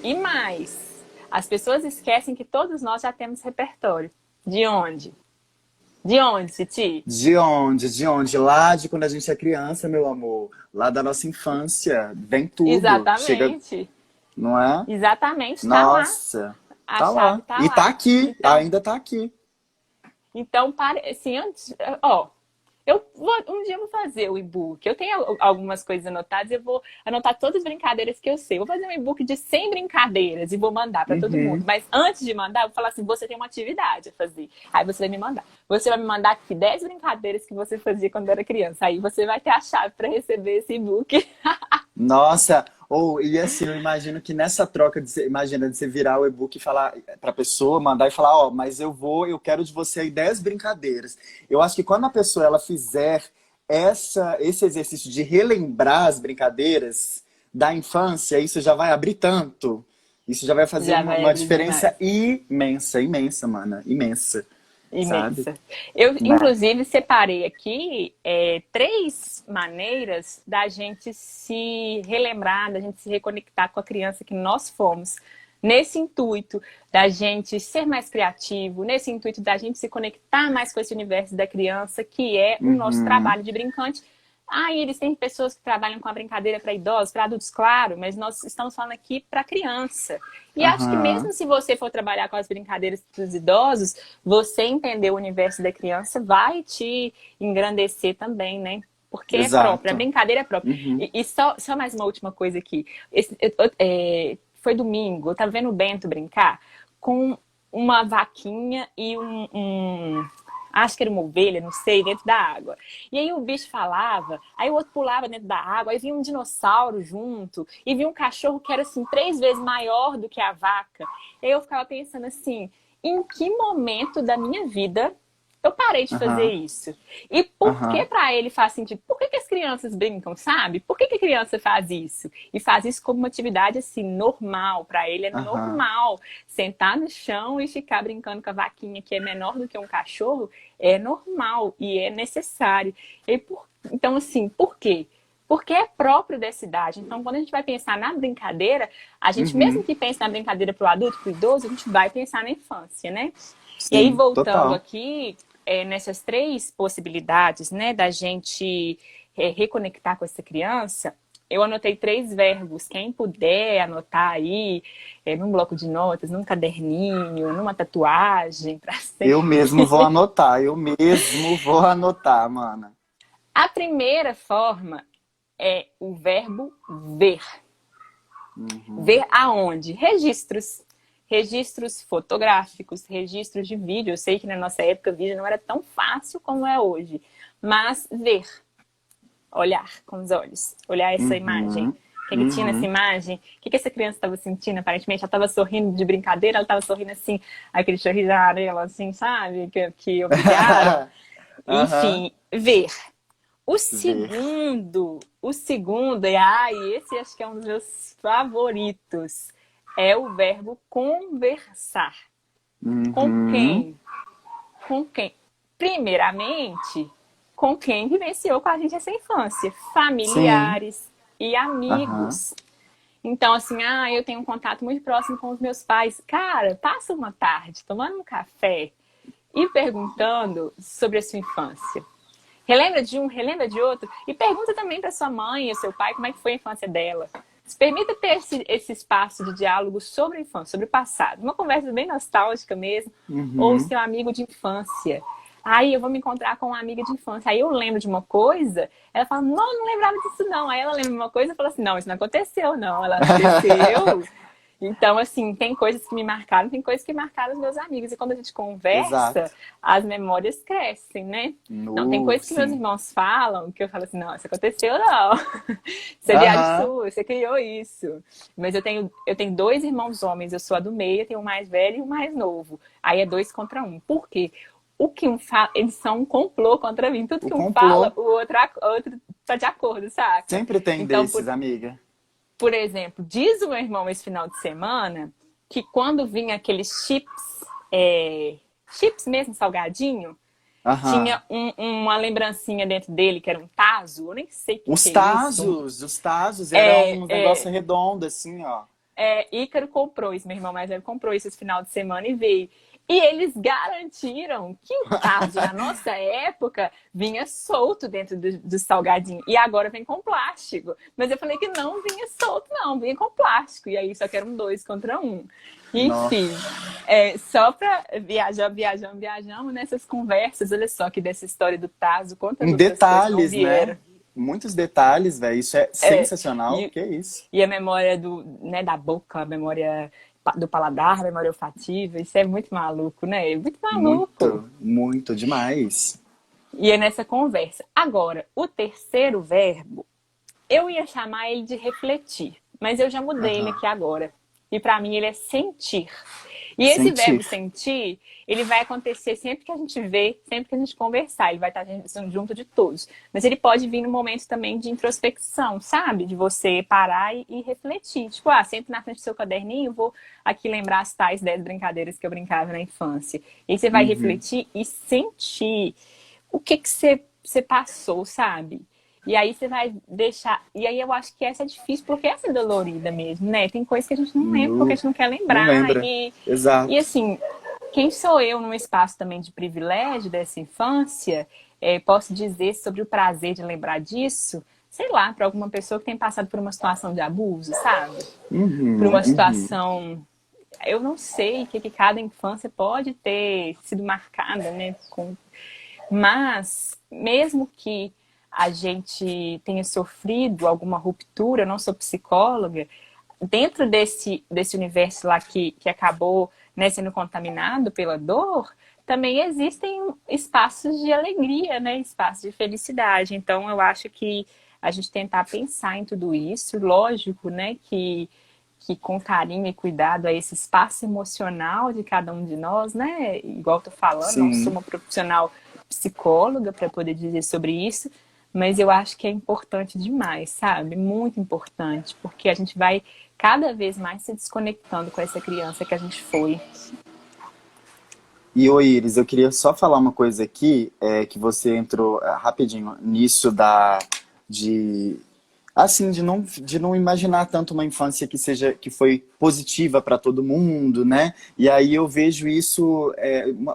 E mais, as pessoas esquecem que todos nós já temos repertório. De onde? De onde, Titi? De onde? De onde? Lá de quando a gente é criança, meu amor. Lá da nossa infância. Vem tudo. Chega, Exatamente. não é? Exatamente, tá lá. Nossa. A Tá chave lá. tá E tá lá. aqui. Ainda tá aqui. Então, assim, antes, ó, Um dia eu vou fazer o e-book. Eu tenho algumas coisas anotadas, eu vou anotar todas as brincadeiras que eu sei. Vou fazer um e-book de 100 brincadeiras e vou mandar para todo mundo. Uhum. Mas antes de mandar, eu vou falar assim: você tem uma atividade a fazer. Aí você vai me mandar. Você vai me mandar aqui 10 brincadeiras que você fazia quando era criança. Aí você vai ter a chave para receber esse e-book. Nossa, e assim, eu imagino que nessa troca imagina, de você virar o e-book e falar pra pessoa, mandar e falar, ó, mas eu quero de você aí 10 brincadeiras. Eu acho que quando a pessoa ela fizer esse exercício de relembrar as brincadeiras da infância, isso já vai abrir tanto. Isso já vai fazer Já vai uma abrir demais. diferença imensa, imensa, mana, imensa, sabe? Imensa. Eu, Né? inclusive, separei aqui 3 maneiras da gente se relembrar, da gente se reconectar com a criança que nós fomos. Nesse intuito da gente ser mais criativo, nesse intuito da gente se conectar mais com esse universo da criança, que é o nosso Uhum, trabalho de brincante. Ah, e eles têm pessoas que trabalham com a brincadeira para idosos, para adultos, claro, mas nós estamos falando aqui para criança. E acho que aham, mesmo se você for trabalhar com as brincadeiras dos idosos, você entender o universo da criança vai te engrandecer também, né? Porque é própria, a exato. brincadeira é própria. Uhum, E só mais uma última coisa aqui. Foi domingo, eu tava vendo o Bento brincar com uma vaquinha e acho que era uma ovelha, não sei, dentro da água. E aí o bicho falava, aí o outro pulava dentro da água, aí vinha um dinossauro junto, e vinha um cachorro que era assim 3 vezes maior do que a vaca. E aí eu ficava pensando assim, em que momento da minha vida eu parei de fazer aham, isso? E por que aham. para ele faz sentido? Por que as crianças brincam, sabe? Por que a criança faz isso? E faz isso como uma atividade assim, normal. Para ele é Aham. normal sentar no chão e ficar brincando com a vaquinha que é menor do que um cachorro. É normal e é necessário. Então, assim, por quê? Porque é próprio dessa idade. Então, quando a gente vai pensar na brincadeira, a gente, mesmo Uhum. que pense na brincadeira para o adulto, para o idoso, a gente vai pensar na infância, né? E aí, Sim, voltando total. aqui, nessas 3 possibilidades, né, da gente reconectar com essa criança, eu anotei 3 verbos. Quem puder anotar aí, num bloco de notas, num caderninho, numa tatuagem, para Eu sempre. mesmo vou anotar, eu mesmo vou anotar, mana. A primeira forma é o verbo ver. Uhum. Ver aonde? Registros. Registros fotográficos, registros de vídeo. Eu sei que na nossa época vídeo não era tão fácil como é hoje. Mas ver, olhar com os olhos, olhar essa imagem. Uhum. O que tinha nessa Uhum. imagem? O que essa criança estava sentindo? Aparentemente, ela estava sorrindo de brincadeira, ela estava sorrindo assim, aquele sorriso amarelo, assim, sabe? Que obrigaram. Aham. Enfim, ver. Ver. O segundo, esse acho que é um dos meus favoritos, é o verbo conversar. Com Uhum. quem? Com quem? Primeiramente, com quem vivenciou com a gente essa infância. Sim. Familiares e Aham. amigos. Então, assim, eu tenho um contato muito próximo com os meus pais. Cara, passa uma tarde tomando um café e perguntando sobre a sua infância. Relembra de um, relembra de outro. E pergunta também para sua mãe e seu pai como é que foi a infância dela. Se permita ter esse espaço de diálogo sobre a infância, sobre o passado. Uma conversa bem nostálgica mesmo. Ou o Uhum. seu amigo de infância. Aí eu vou me encontrar com uma amiga de infância. Aí eu lembro de uma coisa, ela fala, não lembrava disso não. Aí ela lembra de uma coisa e fala assim, não, isso não aconteceu não. Ela aconteceu. Então, assim, tem coisas que me marcaram, tem coisas que marcaram os meus amigos. E quando a gente conversa, Exato. as memórias crescem, né? Não, tem No, coisas que meus sim. irmãos falam que eu falo assim, não, isso aconteceu não. Isso é viagem Aham. sua, você criou isso. Mas eu tenho 2 irmãos homens, eu sou a do meio, tenho um mais velho e um mais novo. Aí é 2 contra 1. Por quê? O que um fala, eles são um complô contra mim. Tudo O que um fala, complô o outro tá de acordo, saca? sempre tem Então, desses, amiga. por exemplo, diz o meu irmão esse final de semana que quando vinha aqueles chips mesmo, salgadinho, Aham. tinha uma lembrancinha dentro dele, que era um tazo, eu nem sei o que que é isso. Os Tazos eram É, um negócio é, redondo, assim, ó. Ícaro comprou isso, meu irmão mais velho comprou isso esse final de semana e veio. E eles garantiram que o tazo na nossa época vinha solto dentro do salgadinho. E agora vem com plástico. Mas eu falei que não vinha solto, não, vinha com plástico. E aí só que eram 2 contra 1. Enfim, Nossa. só para viajamos nessas conversas. Olha só que dessa história do tazo, quantas Em outras coisas não detalhes, vieram. né? Muitos detalhes, velho. Isso é sensacional. E, Que isso? e a memória da boca, a memória do paladar, a memória olfativa, isso é muito maluco, né? É muito maluco. Muito, muito demais. E é nessa conversa. Agora, o terceiro verbo, eu ia chamar ele de refletir, mas eu já mudei ele Aham. aqui agora. E para mim ele é sentir. E esse verbo Sentir. sentir, ele vai acontecer sempre que a gente vê, sempre que a gente conversar, ele vai estar junto de todos. Mas ele pode vir no momento também de introspecção, sabe? De você parar e refletir. Tipo, sento na frente do seu caderninho, vou aqui lembrar as tais 10 brincadeiras que eu brincava na infância. E aí você vai Uhum. refletir e sentir o que você passou, sabe? E aí você vai deixar. E aí eu acho que essa é difícil, porque essa é dolorida mesmo, né? Tem coisas que a gente não lembra, porque a Nu. gente não quer Não lembrar. lembra. E Exato. assim, quem sou eu num espaço também de privilégio dessa infância, posso dizer sobre o prazer de lembrar disso, sei lá, para alguma pessoa que tem passado por uma situação de abuso, sabe? Por Uhum, uma uhum. situação. Eu não sei o que cada infância pode ter sido marcada, né? Mas, mesmo que a gente tenha sofrido alguma ruptura, eu não sou psicóloga, dentro desse universo lá que acabou, né, sendo contaminado pela dor, também existem espaços de alegria, né, espaços de felicidade. Então, eu acho que a gente tentar pensar em tudo isso, lógico, né, que com carinho e cuidado a esse espaço emocional de cada um de nós, né? Igual eu tô falando, não sou Sim. uma profissional psicóloga para poder dizer sobre isso, mas eu acho que é importante demais, sabe? Muito importante, porque a gente vai cada vez mais se desconectando com essa criança que a gente foi. E, ô Iris, eu queria só falar uma coisa aqui, que você entrou rapidinho nisso de, assim, de não imaginar tanto uma infância que foi positiva para todo mundo, né? E aí eu vejo isso,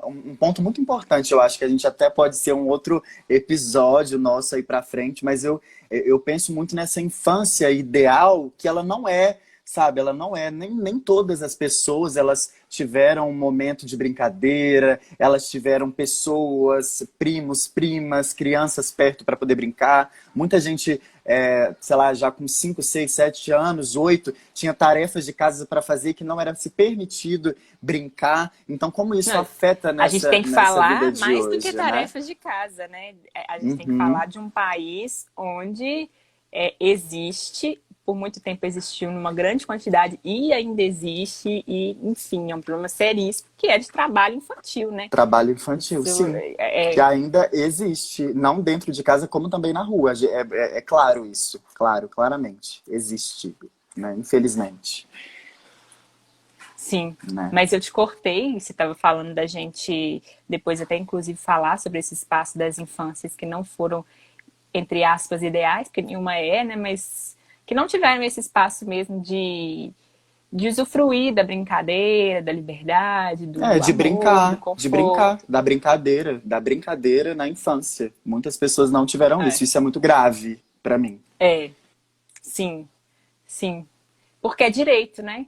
um ponto muito importante, eu acho que a gente até pode ser um outro episódio nosso aí para frente, mas eu penso muito nessa infância ideal, que ela não é, sabe, ela não é, nem todas as pessoas, elas tiveram um momento de brincadeira, elas tiveram pessoas, primos, primas, crianças perto para poder brincar. Muita gente, sei lá, já com 5, 6, 7 anos, 8, tinha tarefas de casa para fazer que não era se permitido brincar. Então, como isso Não, afeta a gente nessa, tem que nessa vida falar de mais do que hoje, né? tarefas de casa, né? A gente tem que Uhum. falar de um país onde existe, por muito tempo existiu numa grande quantidade e ainda existe, e enfim, é um problema seríssimo, que é de trabalho infantil, né? Trabalho infantil, Isso sim. Que ainda existe, não dentro de casa, como também na rua. É claro isso, claro, claramente. Existe, né? Infelizmente, sim, né? mas eu te cortei, você estava falando da gente depois até inclusive falar sobre esse espaço das infâncias que não foram, entre aspas, ideais, porque nenhuma é, né? Mas que não tiveram esse espaço mesmo de usufruir da brincadeira, da liberdade, do amor, do De brincar, conforto. da brincadeira na infância. Muitas pessoas não tiveram É, isso. Isso é muito grave para mim. é, sim, sim. Porque é direito, né?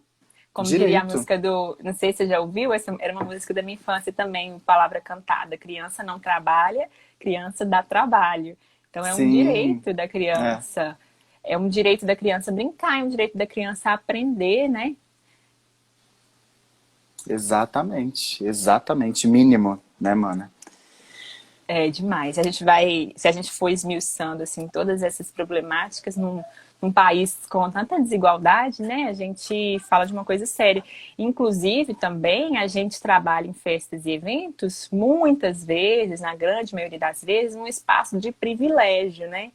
Como diria a Direito. música do. Não sei se você já ouviu, essa era uma música da minha infância também, palavra cantada. Criança não trabalha, criança dá trabalho. Então é um Sim, direito da é, criança. É um direito da criança brincar, é um direito da criança aprender, né? exatamente, exatamente, mínimo, né, mana? É demais. A gente vai, se a gente for esmiuçando assim todas essas problemáticas num país com tanta desigualdade, né? A gente fala de uma coisa séria. Inclusive, também a gente trabalha em festas e eventos, muitas vezes, na grande maioria das vezes, um espaço de privilégio, né?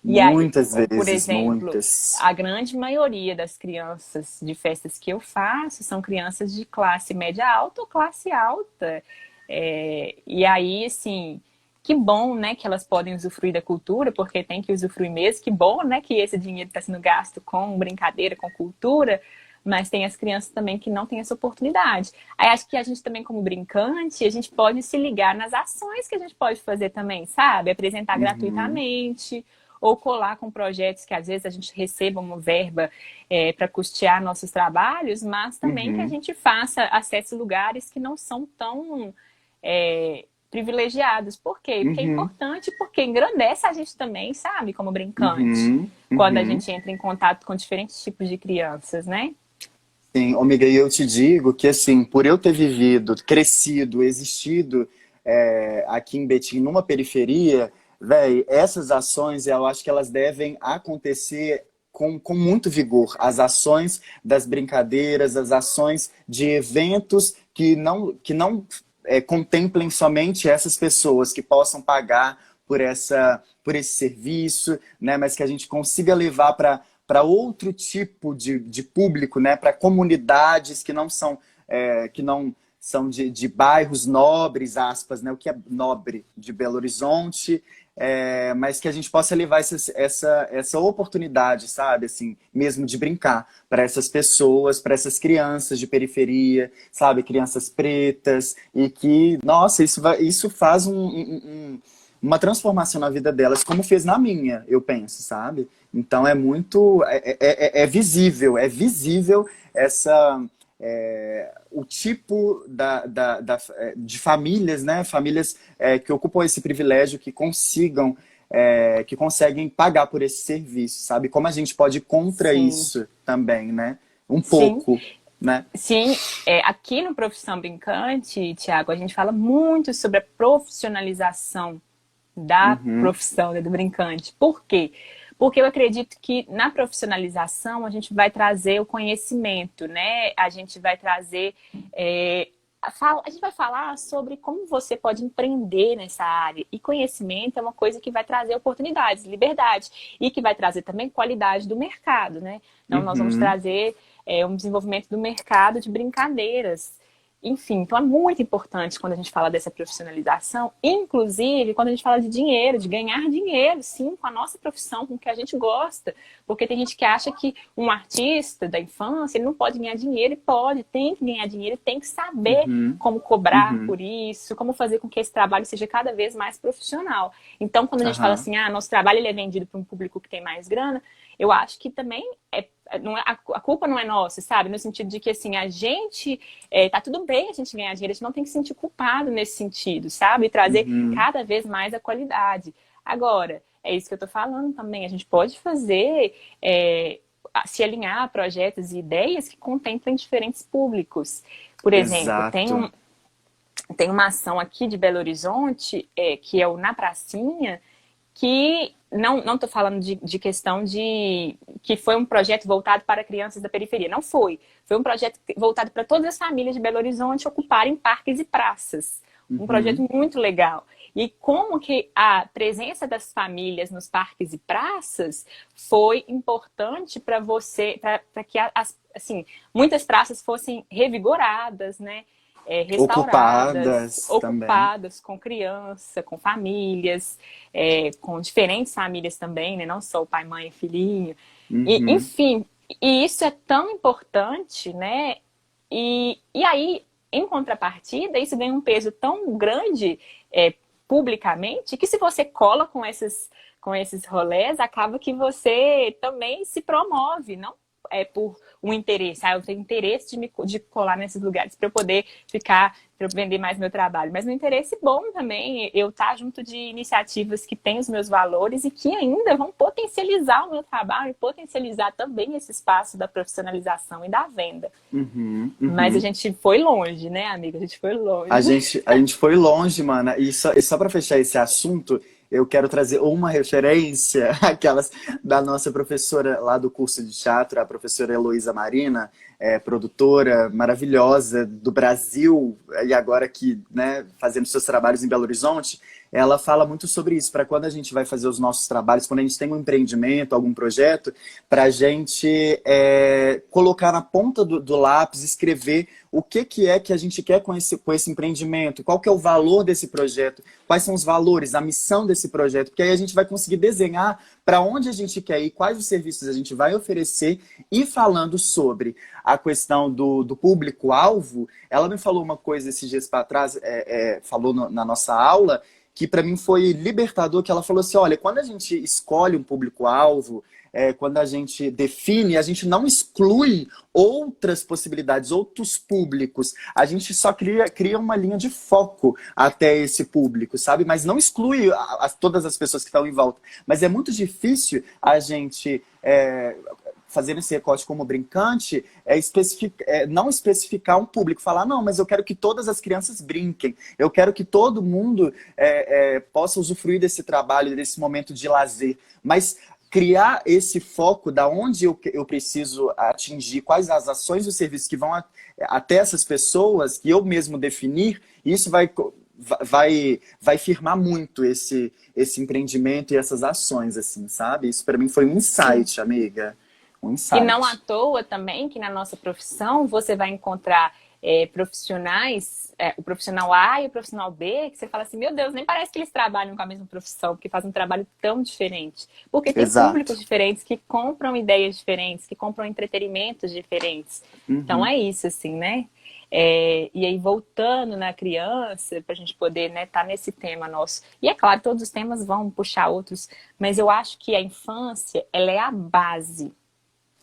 E aí, Muitas por vezes, exemplo, muitas. a grande maioria das crianças de festas que eu faço são crianças de classe média alta ou classe alta. E aí, assim, que bom, né, que elas podem usufruir da cultura, porque tem que usufruir mesmo. Que bom, né, que esse dinheiro está sendo gasto com brincadeira, com cultura. mas tem as crianças também que não têm essa oportunidade. Aí acho que a gente também, como brincante, a gente pode se ligar nas ações que a gente pode fazer também, sabe? Apresentar Uhum, gratuitamente, ou colar com projetos que às vezes a gente receba uma verba para custear nossos trabalhos, mas também que a uhum, gente faça acesso a lugares que não são tão privilegiados. Por quê? Porque é uhum, importante, porque engrandece a gente também, sabe? Como brincante. uhum, Quando a uhum. gente entra em contato com diferentes tipos de crianças, né? Sim, amiga, e eu te digo que, assim, por eu ter vivido, crescido, existido aqui em Betim, numa periferia, véi, essas ações, eu acho que elas devem acontecer com muito vigor. As ações das brincadeiras, as ações de eventos que não contemplem somente essas pessoas que possam pagar por esse serviço, né? Mas que a gente consiga levar para outro tipo de público, né? Para comunidades que não são de bairros nobres, aspas, né? O que é nobre de Belo Horizonte, mas que a gente possa levar essa oportunidade, sabe, assim, mesmo de brincar para essas pessoas, para essas crianças de periferia, sabe, crianças pretas, e que, nossa, isso faz uma transformação na vida delas, como fez na minha, eu penso, sabe? Então é visível essa o tipo de famílias, né? Famílias que ocupam esse privilégio, que conseguem pagar por esse serviço, sabe? Como a gente pode ir contra Sim, isso também, né? Um sim. pouco, né? Sim, aqui no Profissão Brincante, Tiago, a gente fala muito sobre a profissionalização da Uhum, profissão, né, do brincante. Por quê? Porque eu acredito que na profissionalização a gente vai trazer o conhecimento, né? A gente vai trazer. A gente vai falar sobre como você pode empreender nessa área. E conhecimento é uma coisa que vai trazer oportunidades, liberdade. E que vai trazer também qualidade do mercado, né? Então, nós vamos uhum. trazer um desenvolvimento do mercado de brincadeiras. Enfim, então é muito importante quando a gente fala dessa profissionalização, inclusive quando a gente fala de dinheiro, de ganhar dinheiro, sim, com a nossa profissão, com o que a gente gosta. Porque tem gente que acha que um artista da infância, ele não pode ganhar dinheiro, e pode, tem que ganhar dinheiro, tem que saber Uhum, como cobrar uhum, por isso, como fazer com que esse trabalho seja cada vez mais profissional. Então, quando a gente fala aham, assim, nosso trabalho ele é vendido para um público que tem mais grana, eu acho que também não é, a culpa não é nossa, sabe? No sentido de que, assim, a gente, tá tudo bem a gente ganhar dinheiro, a gente não tem que se sentir culpado nesse sentido, sabe? E trazer uhum, cada vez mais a qualidade. Agora, é isso que eu tô falando também, a gente pode fazer, se alinhar a projetos e ideias que contemplem diferentes públicos. Por exemplo, exato. tem uma ação aqui de Belo Horizonte, que é o Na Pracinha, que não estou falando de questão de que foi um projeto voltado para crianças da periferia. Não foi. Foi um projeto voltado para todas as famílias de Belo Horizonte ocuparem parques e praças. Um Uhum, projeto muito legal. E como que a presença das famílias nos parques e praças foi importante para você, para que assim, muitas praças fossem revigoradas, né? Restauradas, ocupadas também. ocupadas com criança, com famílias, com diferentes famílias também, né? Não só o pai, mãe e filhinho. E, Uhum, enfim, e isso é tão importante, né? E aí, em contrapartida, isso ganha um peso tão grande publicamente que se você cola com esses rolês, acaba que você também se promove, não por um interesse. Eu tenho interesse de colar nesses lugares para eu poder ficar, para eu vender mais meu trabalho. Mas no interesse bom também, eu estar junto de iniciativas que têm os meus valores e que ainda vão potencializar o meu trabalho, potencializar também esse espaço da profissionalização e da venda. uhum, Mas a uhum. gente foi longe, né, amiga? A gente foi A longe. gente, a gente foi longe, mana. E só para fechar esse assunto, eu quero trazer uma referência, aquelas da nossa professora lá do curso de teatro, a professora Heloísa Marina, produtora maravilhosa do Brasil, e agora que, né, fazendo seus trabalhos em Belo Horizonte, ela fala muito sobre isso, para quando a gente vai fazer os nossos trabalhos, quando a gente tem um empreendimento, algum projeto, para a gente colocar na ponta do lápis, escrever o que é que a gente quer com esse empreendimento, qual que é o valor desse projeto, quais são os valores, a missão desse projeto, porque aí a gente vai conseguir desenhar para onde a gente quer ir, quais os serviços a gente vai oferecer e falando sobre a questão do público-alvo, ela me falou uma coisa esses dias para trás, falou na nossa aula, que para mim foi libertador, que ela falou assim, olha, quando a gente escolhe um público-alvo, quando a gente define, a gente não exclui outras possibilidades, outros públicos. A gente só cria uma linha de foco até esse público, sabe? Mas não exclui todas as pessoas que estão em volta. Mas é muito difícil a gente... fazendo esse recorte como brincante, não especificar um público, falar, não, mas eu quero que todas as crianças brinquem, eu quero que todo mundo possa usufruir desse trabalho, desse momento de lazer, mas criar esse foco da onde eu preciso atingir, quais as ações e os serviços que vão até essas pessoas, que eu mesmo definir, isso vai firmar muito esse empreendimento e essas ações, assim, sabe? Isso para mim foi um insight, amiga. Um E não à insight. toa também que na nossa profissão você vai encontrar profissionais, o profissional A e o profissional B, que você fala assim, meu Deus, nem parece que eles trabalham com a mesma profissão, porque fazem um trabalho tão diferente. Porque tem públicos Exato. diferentes que compram ideias diferentes, que compram entretenimentos diferentes. Então Uhum. é isso, assim, né? E aí, voltando na criança, para a gente poder tá nesse tema nosso. E é claro, todos os temas vão puxar outros, mas eu acho que a infância, ela é a base,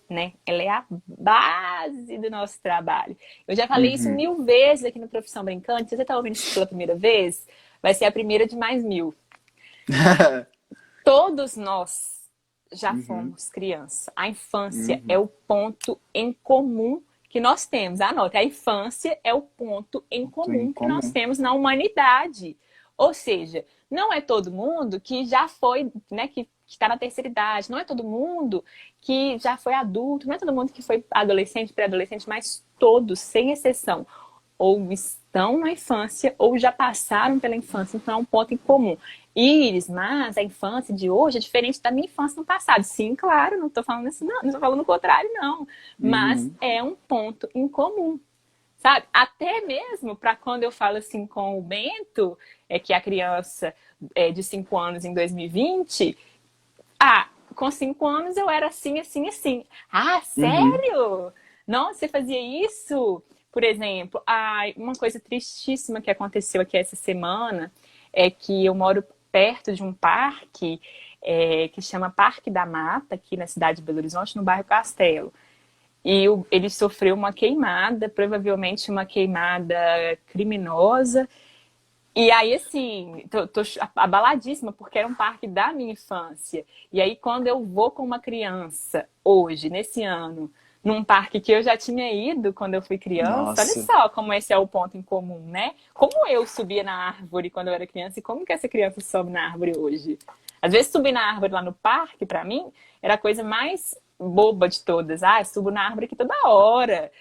né? Ela é a base do nosso trabalho. Eu já falei isso Uhum. 1000 vezes aqui no Profissão Brincante. Se você está ouvindo isso pela primeira vez, vai ser a primeira de mais 1000. Todos nós já Uhum. fomos criança. A infância é Uhum. o ponto em comum que nós temos. Anote, a infância é o ponto em Muito em comum que nós comum. temos na humanidade. Ou seja, não é todo mundo que já foi, né, que está na terceira idade, não é todo mundo que já foi adulto, não é todo mundo que foi adolescente, pré-adolescente, mas todos, sem exceção, ou estão na infância ou já passaram pela infância, então é um ponto em comum. Iris, mas a infância de hoje é diferente da minha infância no passado. Sim, claro, não estou falando isso, não estou falando o contrário, não. Mas Uhum. é um ponto em comum, sabe? Até mesmo para quando eu falo assim com o Bento, que é a criança de 5 anos em 2020, com 5 anos eu era assim, assim, assim. Ah, Uhum. sério? Nossa, você fazia isso? Por exemplo, uma coisa tristíssima que aconteceu aqui essa semana é que eu moro perto de um parque que chama Parque da Mata, aqui na cidade de Belo Horizonte, no bairro Castelo. E ele sofreu uma queimada, provavelmente uma queimada criminosa. E aí, assim, tô abaladíssima, porque era um parque da minha infância. E aí, quando eu vou com uma criança, hoje, nesse ano, num parque que eu já tinha ido quando eu fui criança, olha Nossa. só como esse é o ponto em comum, né? Como eu subia na árvore quando eu era criança e como que essa criança sobe na árvore hoje? Às vezes, subir na árvore lá no parque, pra mim, era a coisa mais boba de todas. Ah, eu subo na árvore aqui toda hora.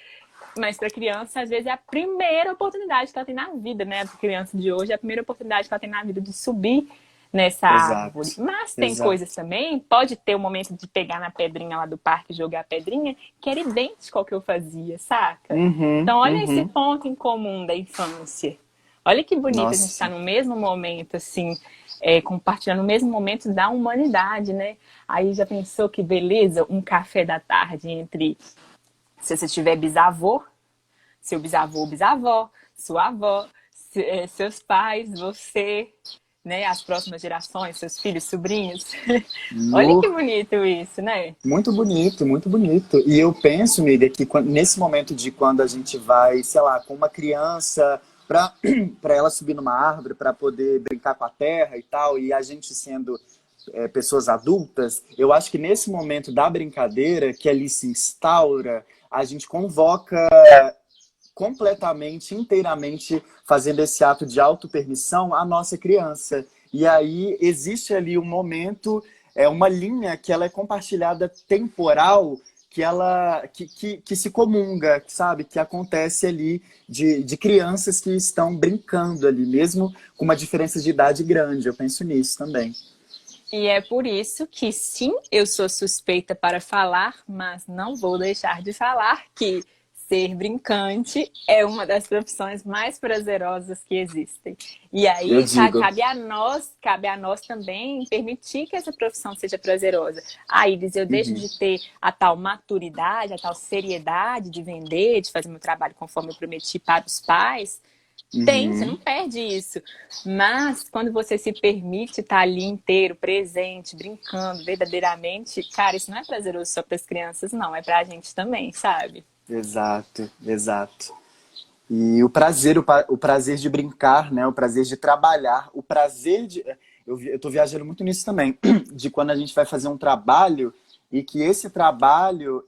Mas para criança, às vezes, é a primeira oportunidade que ela tem na vida, né? Para criança de hoje, é a primeira oportunidade que ela tem na vida de subir nessa árvore. Exato. Mas tem Exato. coisas também, pode ter o momento de pegar na pedrinha lá do parque e jogar a pedrinha, que era idêntico ao que eu fazia, saca? Uhum. Então, olha esse Uhum. ponto em comum da infância. Olha que bonito a gente estar Nossa. no mesmo momento, assim, compartilhando o mesmo momento da humanidade, né? Aí já pensou que beleza? Um café da tarde entre, se você tiver bisavô, seu bisavô, bisavó, sua avó, seus pais, você, né? As próximas gerações, seus filhos, sobrinhos. Olha que No... bonito isso, né? Muito bonito, muito bonito. E eu penso, Miriam, que nesse momento de quando a gente vai, sei lá, com uma criança para para ela subir numa árvore, para poder brincar com a terra e tal, e a gente sendo pessoas adultas, eu acho que nesse momento da brincadeira, que ali se instaura, a gente convoca completamente, inteiramente, fazendo esse ato de autopermissão à nossa criança. E aí existe ali um momento, uma linha que ela é compartilhada temporal, que se comunga, sabe? Que acontece ali de crianças que estão brincando ali, mesmo com uma diferença de idade grande. Eu penso nisso também. E é por isso que, sim, eu sou suspeita para falar, mas não vou deixar de falar que ser brincante é uma das profissões mais prazerosas que existem. E Eu aí digo. cabe a nós também permitir que essa profissão seja prazerosa. Aí, Iris, eu deixo Uhum. de ter a tal maturidade, a tal seriedade de vender, de fazer meu trabalho conforme eu prometi para os pais. Tem, você não Uhum. perde isso. Mas quando você se permite estar ali inteiro, presente, brincando verdadeiramente, cara, isso não é prazeroso só para as crianças, não. É para a gente também, sabe? Exato, exato. E o prazer, o prazer de brincar, né? O prazer de trabalhar, o prazer de. Eu tô viajando muito nisso também, de quando a gente vai fazer um trabalho e que esse trabalho,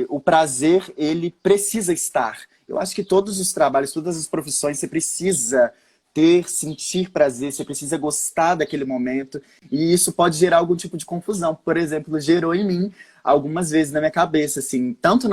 o prazer, ele precisa estar. Eu acho que todos os trabalhos, todas as profissões, você precisa ter, sentir prazer, você precisa gostar daquele momento, e isso pode gerar algum tipo de confusão. Por exemplo, gerou em mim algumas vezes na minha cabeça, assim, tanto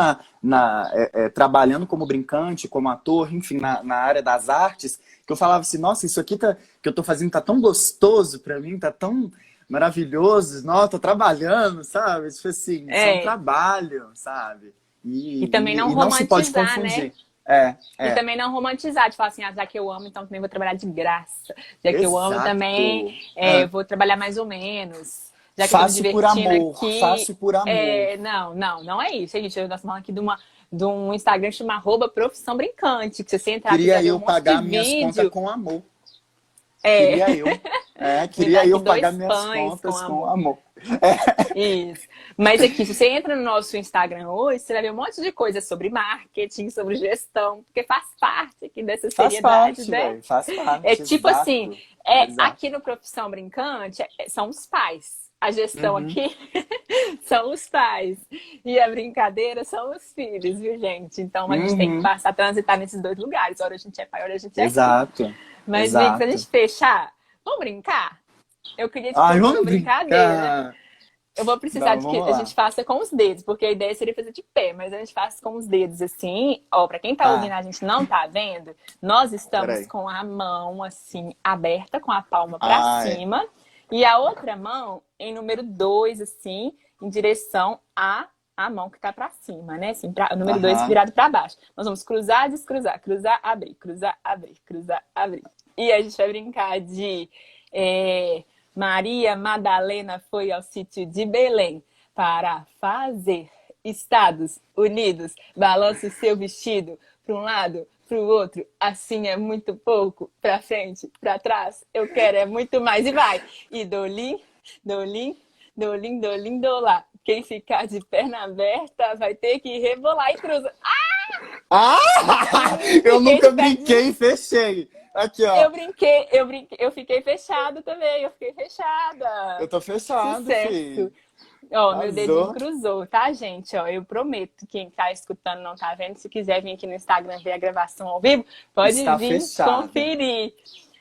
trabalhando como brincante, como ator, enfim, na área das artes, que eu falava assim, nossa, isso aqui que eu tô fazendo tá tão gostoso pra mim, tá tão maravilhoso, nossa, tô trabalhando, sabe? Tipo assim, isso é um É. trabalho, sabe? E também não E não se pode romantizar, né? confundir. É, E é. também não romantizar, de falar assim, ah, já que eu amo, então também vou trabalhar de graça. Já que eu amo também, Exato. Ah, eu vou trabalhar mais ou menos. Já que eu tô me faço por divertindo amor, aqui. faço por amor. Não é isso, gente. Nós estamos falando aqui de um Instagram que chama @profissão brincante. Que se você entrar aqui, você vai Queria ver um eu monte de pagar minhas contas vídeo. com amor. É, Queria eu. me Queria dá aqui eu pagar 2 minhas pães com contas com amor. amor. Isso. Mas aqui, se você entra no nosso Instagram hoje, você vai ver um monte de coisa sobre marketing, sobre gestão, porque faz parte aqui dessa Faz seriedade, parte, né? velho. Faz É parte, tipo assim, exato. Exato. aqui no Profissão Brincante são os pais. A gestão Uhum. aqui são os pais. E a brincadeira são os filhos, viu, gente? Então a gente tem que Uhum. passar a transitar nesses dois lugares. Hora a gente é pai, hora a gente é filho. Exato. Mas, Vic, pra Exato. gente fechar, vamos brincar? Eu queria te Ai, propor uma vamos brincadeira. brincar. Eu vou precisar Não, de que vamos a gente lá. faça com os dedos, porque a ideia seria fazer de pé, mas a gente faz com os dedos assim. Ó, pra quem tá ouvindo, Tá, a gente não tá vendo, nós estamos peraí. com a mão assim aberta, com a palma pra Ai. cima, e a outra mão em número 2 assim, em direção a mão que tá pra cima, né? Assim, o número 2 Aham. virado pra baixo. Nós vamos cruzar, descruzar, cruzar, abrir, cruzar, abrir, cruzar, abrir. E a gente vai brincar de Maria Madalena foi ao sítio de Belém para fazer Estados Unidos. Balança o seu vestido para um lado, para o outro. Assim é muito pouco. Para frente, para trás. Eu quero é muito mais. E vai. E dolim, dolim, dolim, dolim, dolá. Quem ficar de perna aberta vai ter que rebolar e cruza. Ah! Eu Fiquei de nunca pé. brinquei e fechei. Aqui, ó. Eu brinquei, eu fiquei fechado também, eu fiquei fechada. Eu tô fechado, Sucesso. filho. Ó, meu dedinho Arrasou. cruzou, tá, gente? Ó, eu prometo, quem tá escutando não tá vendo, se quiser vir aqui no Instagram ver a gravação ao vivo, pode Está vir fechada. conferir.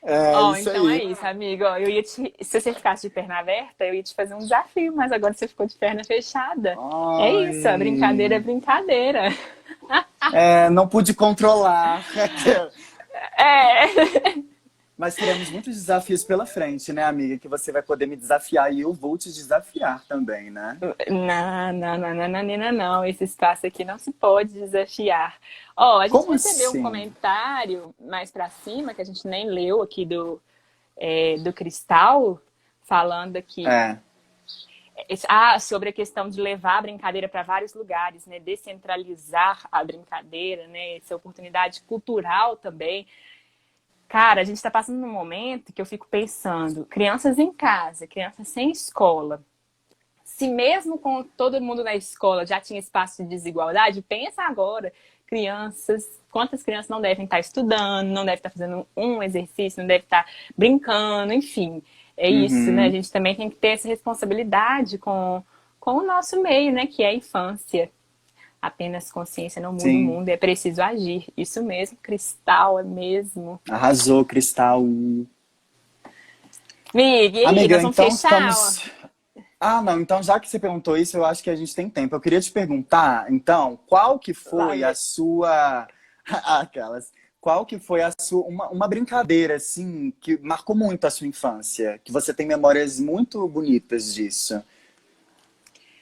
É Ó, isso então é aí. isso, amigo. Ó, se você ficasse de perna aberta, eu ia te fazer um desafio, mas agora você ficou de perna fechada. É isso, a brincadeira é Ai. brincadeira. Não pude controlar. É. Mas teremos muitos desafios pela frente, né, amiga? Que você vai poder me desafiar e eu vou te desafiar também, né? Não. Esse espaço aqui não se pode desafiar. Ó, a gente Como recebeu um assim? comentário mais pra cima, que a gente nem leu aqui do Cristal, falando aqui É. sobre a questão de levar a brincadeira para vários lugares, né? Descentralizar a brincadeira, né? Essa oportunidade cultural também. Cara, a gente está passando num momento que eu fico pensando, crianças em casa, crianças sem escola. Se mesmo com todo mundo na escola já tinha espaço de desigualdade, pensa agora, quantas crianças não devem estar estudando, não devem estar fazendo um exercício, não devem estar brincando, enfim. É isso, né? A Uhum. gente também tem que ter essa responsabilidade com o nosso meio, né? Que é a infância. Apenas consciência não muda o Sim. mundo, é preciso agir. Isso mesmo, Cristal, é mesmo. Arrasou, Cristal. Miga, e aí, nós Amiga, vamos então fechar, ó. estamos. Ah, não. Então, já que você perguntou isso, eu acho que a gente tem tempo. Eu queria te perguntar, então, qual que Lá foi a vem. sua. Aquelas. Qual que foi a sua. Uma brincadeira, assim, que marcou muito a sua infância? Que você tem memórias muito bonitas disso.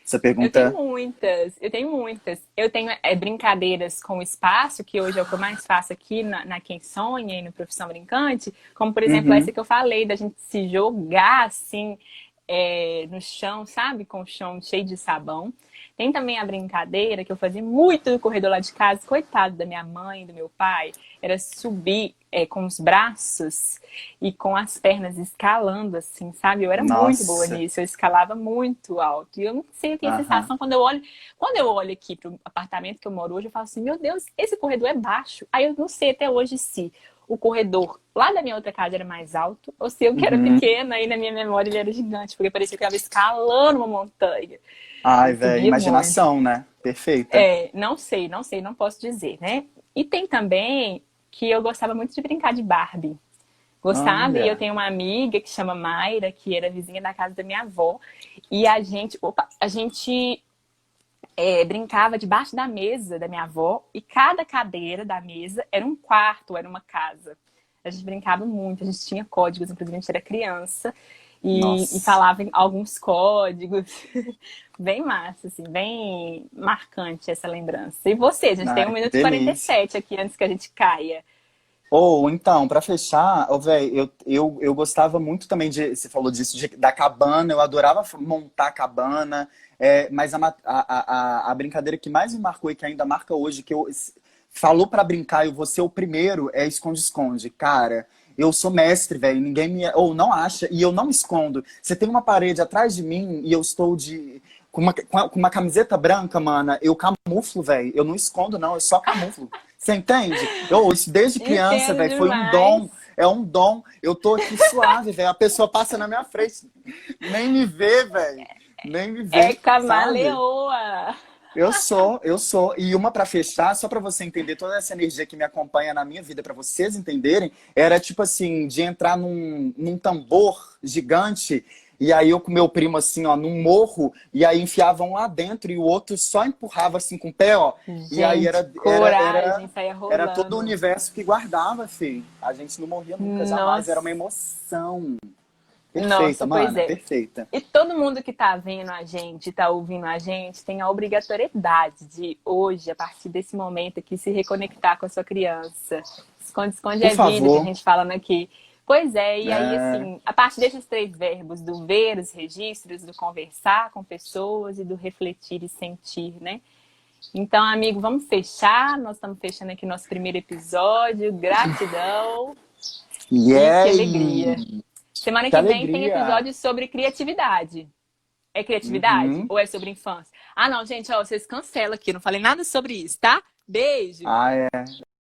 Essa Eu tenho pergunta. muitas, eu tenho muitas. Eu tenho brincadeiras com o espaço, que hoje é o que eu mais faço aqui na Quem Sonha e no Profissão Brincante, como por exemplo essa Uhum. que eu falei, da gente se jogar assim no chão, sabe? Com o chão cheio de sabão. Tem também a brincadeira que eu fazia muito no corredor lá de casa, coitado da minha mãe e do meu pai, era subir com os braços e com as pernas escalando, assim, sabe? Eu era muito boa Nossa. nisso, eu escalava muito alto. E eu não sei o que é a Aham. sensação quando eu olho aqui pro apartamento que eu moro hoje, eu falo assim, meu Deus, esse corredor é baixo. Aí eu não sei até hoje se o corredor lá da minha outra casa era mais alto, ou se eu que era Uhum. pequena e na minha memória ele era gigante, porque parecia que eu estava escalando uma montanha. Ai, Eu velho, subia muito. imaginação, né? Perfeita. Não sei, não sei, não posso dizer, né? E tem também que eu gostava muito de brincar de Barbie. Gostava, e eu Olha. tenho uma amiga que chama Mayra, que era vizinha da casa da minha avó. E a gente brincava debaixo da mesa da minha avó, e cada cadeira da mesa era um quarto, era uma casa. A gente brincava muito, a gente tinha códigos, inclusive a gente era criança, e Nossa. falava em alguns códigos. Bem massa, assim, bem marcante essa lembrança. E você, a gente tem Ai, um que minuto e delícia. 47 aqui antes que a gente caia. Ou então, pra fechar, ô, velho, eu gostava muito também de. Você falou disso, da cabana, eu adorava montar cabana, mas a brincadeira que mais me marcou e que ainda marca hoje, falou pra brincar e eu vou ser o primeiro, é esconde-esconde. Cara, eu sou mestre, velho, ninguém me. Ou não acha, e eu não me escondo. Você tem uma parede atrás de mim e eu estou de. Com uma camiseta branca, mana, eu camuflo, velho. Eu não escondo, não, eu só camuflo. Você entende? Isso desde criança, Entendo velho, foi um dom. demais. É um dom. Eu tô aqui suave, velho. A pessoa passa na minha frente, nem me vê, velho. Nem me É vê, sabe? camaleoa. Eu sou. E uma pra fechar, só pra você entender toda essa energia que me acompanha na minha vida, pra vocês entenderem, era tipo assim, de entrar num tambor gigante, e aí eu com meu primo assim, ó, num morro, e aí enfiavam lá dentro e o outro só empurrava assim com o pé, ó. E aí Gente, coragem, saia era todo o rolando. universo que guardava, filho. A gente não morria nunca, jamais. Era uma Nossa, emoção. Perfeita, nossa, pois mana, é. perfeita. E todo mundo que tá vendo a gente, tá ouvindo a gente, tem a obrigatoriedade de hoje, a partir desse momento aqui, se reconectar com a sua criança. Esconde, esconde Por é vida que a favor. gente fala aqui. Pois é, e aí, É, assim, a partir desses três verbos, do ver os registros, do conversar com pessoas e do refletir e sentir, né? Então, amigo, vamos fechar. Nós estamos fechando aqui nosso primeiro episódio. Gratidão e que alegria. Yay! Semana Que que vem tem alegria! episódio sobre criatividade. É criatividade? Uhum. Ou é sobre infância? Ah, não, gente, ó, vocês cancelam aqui. Eu não falei nada sobre isso, tá? Beijo! Ah, é.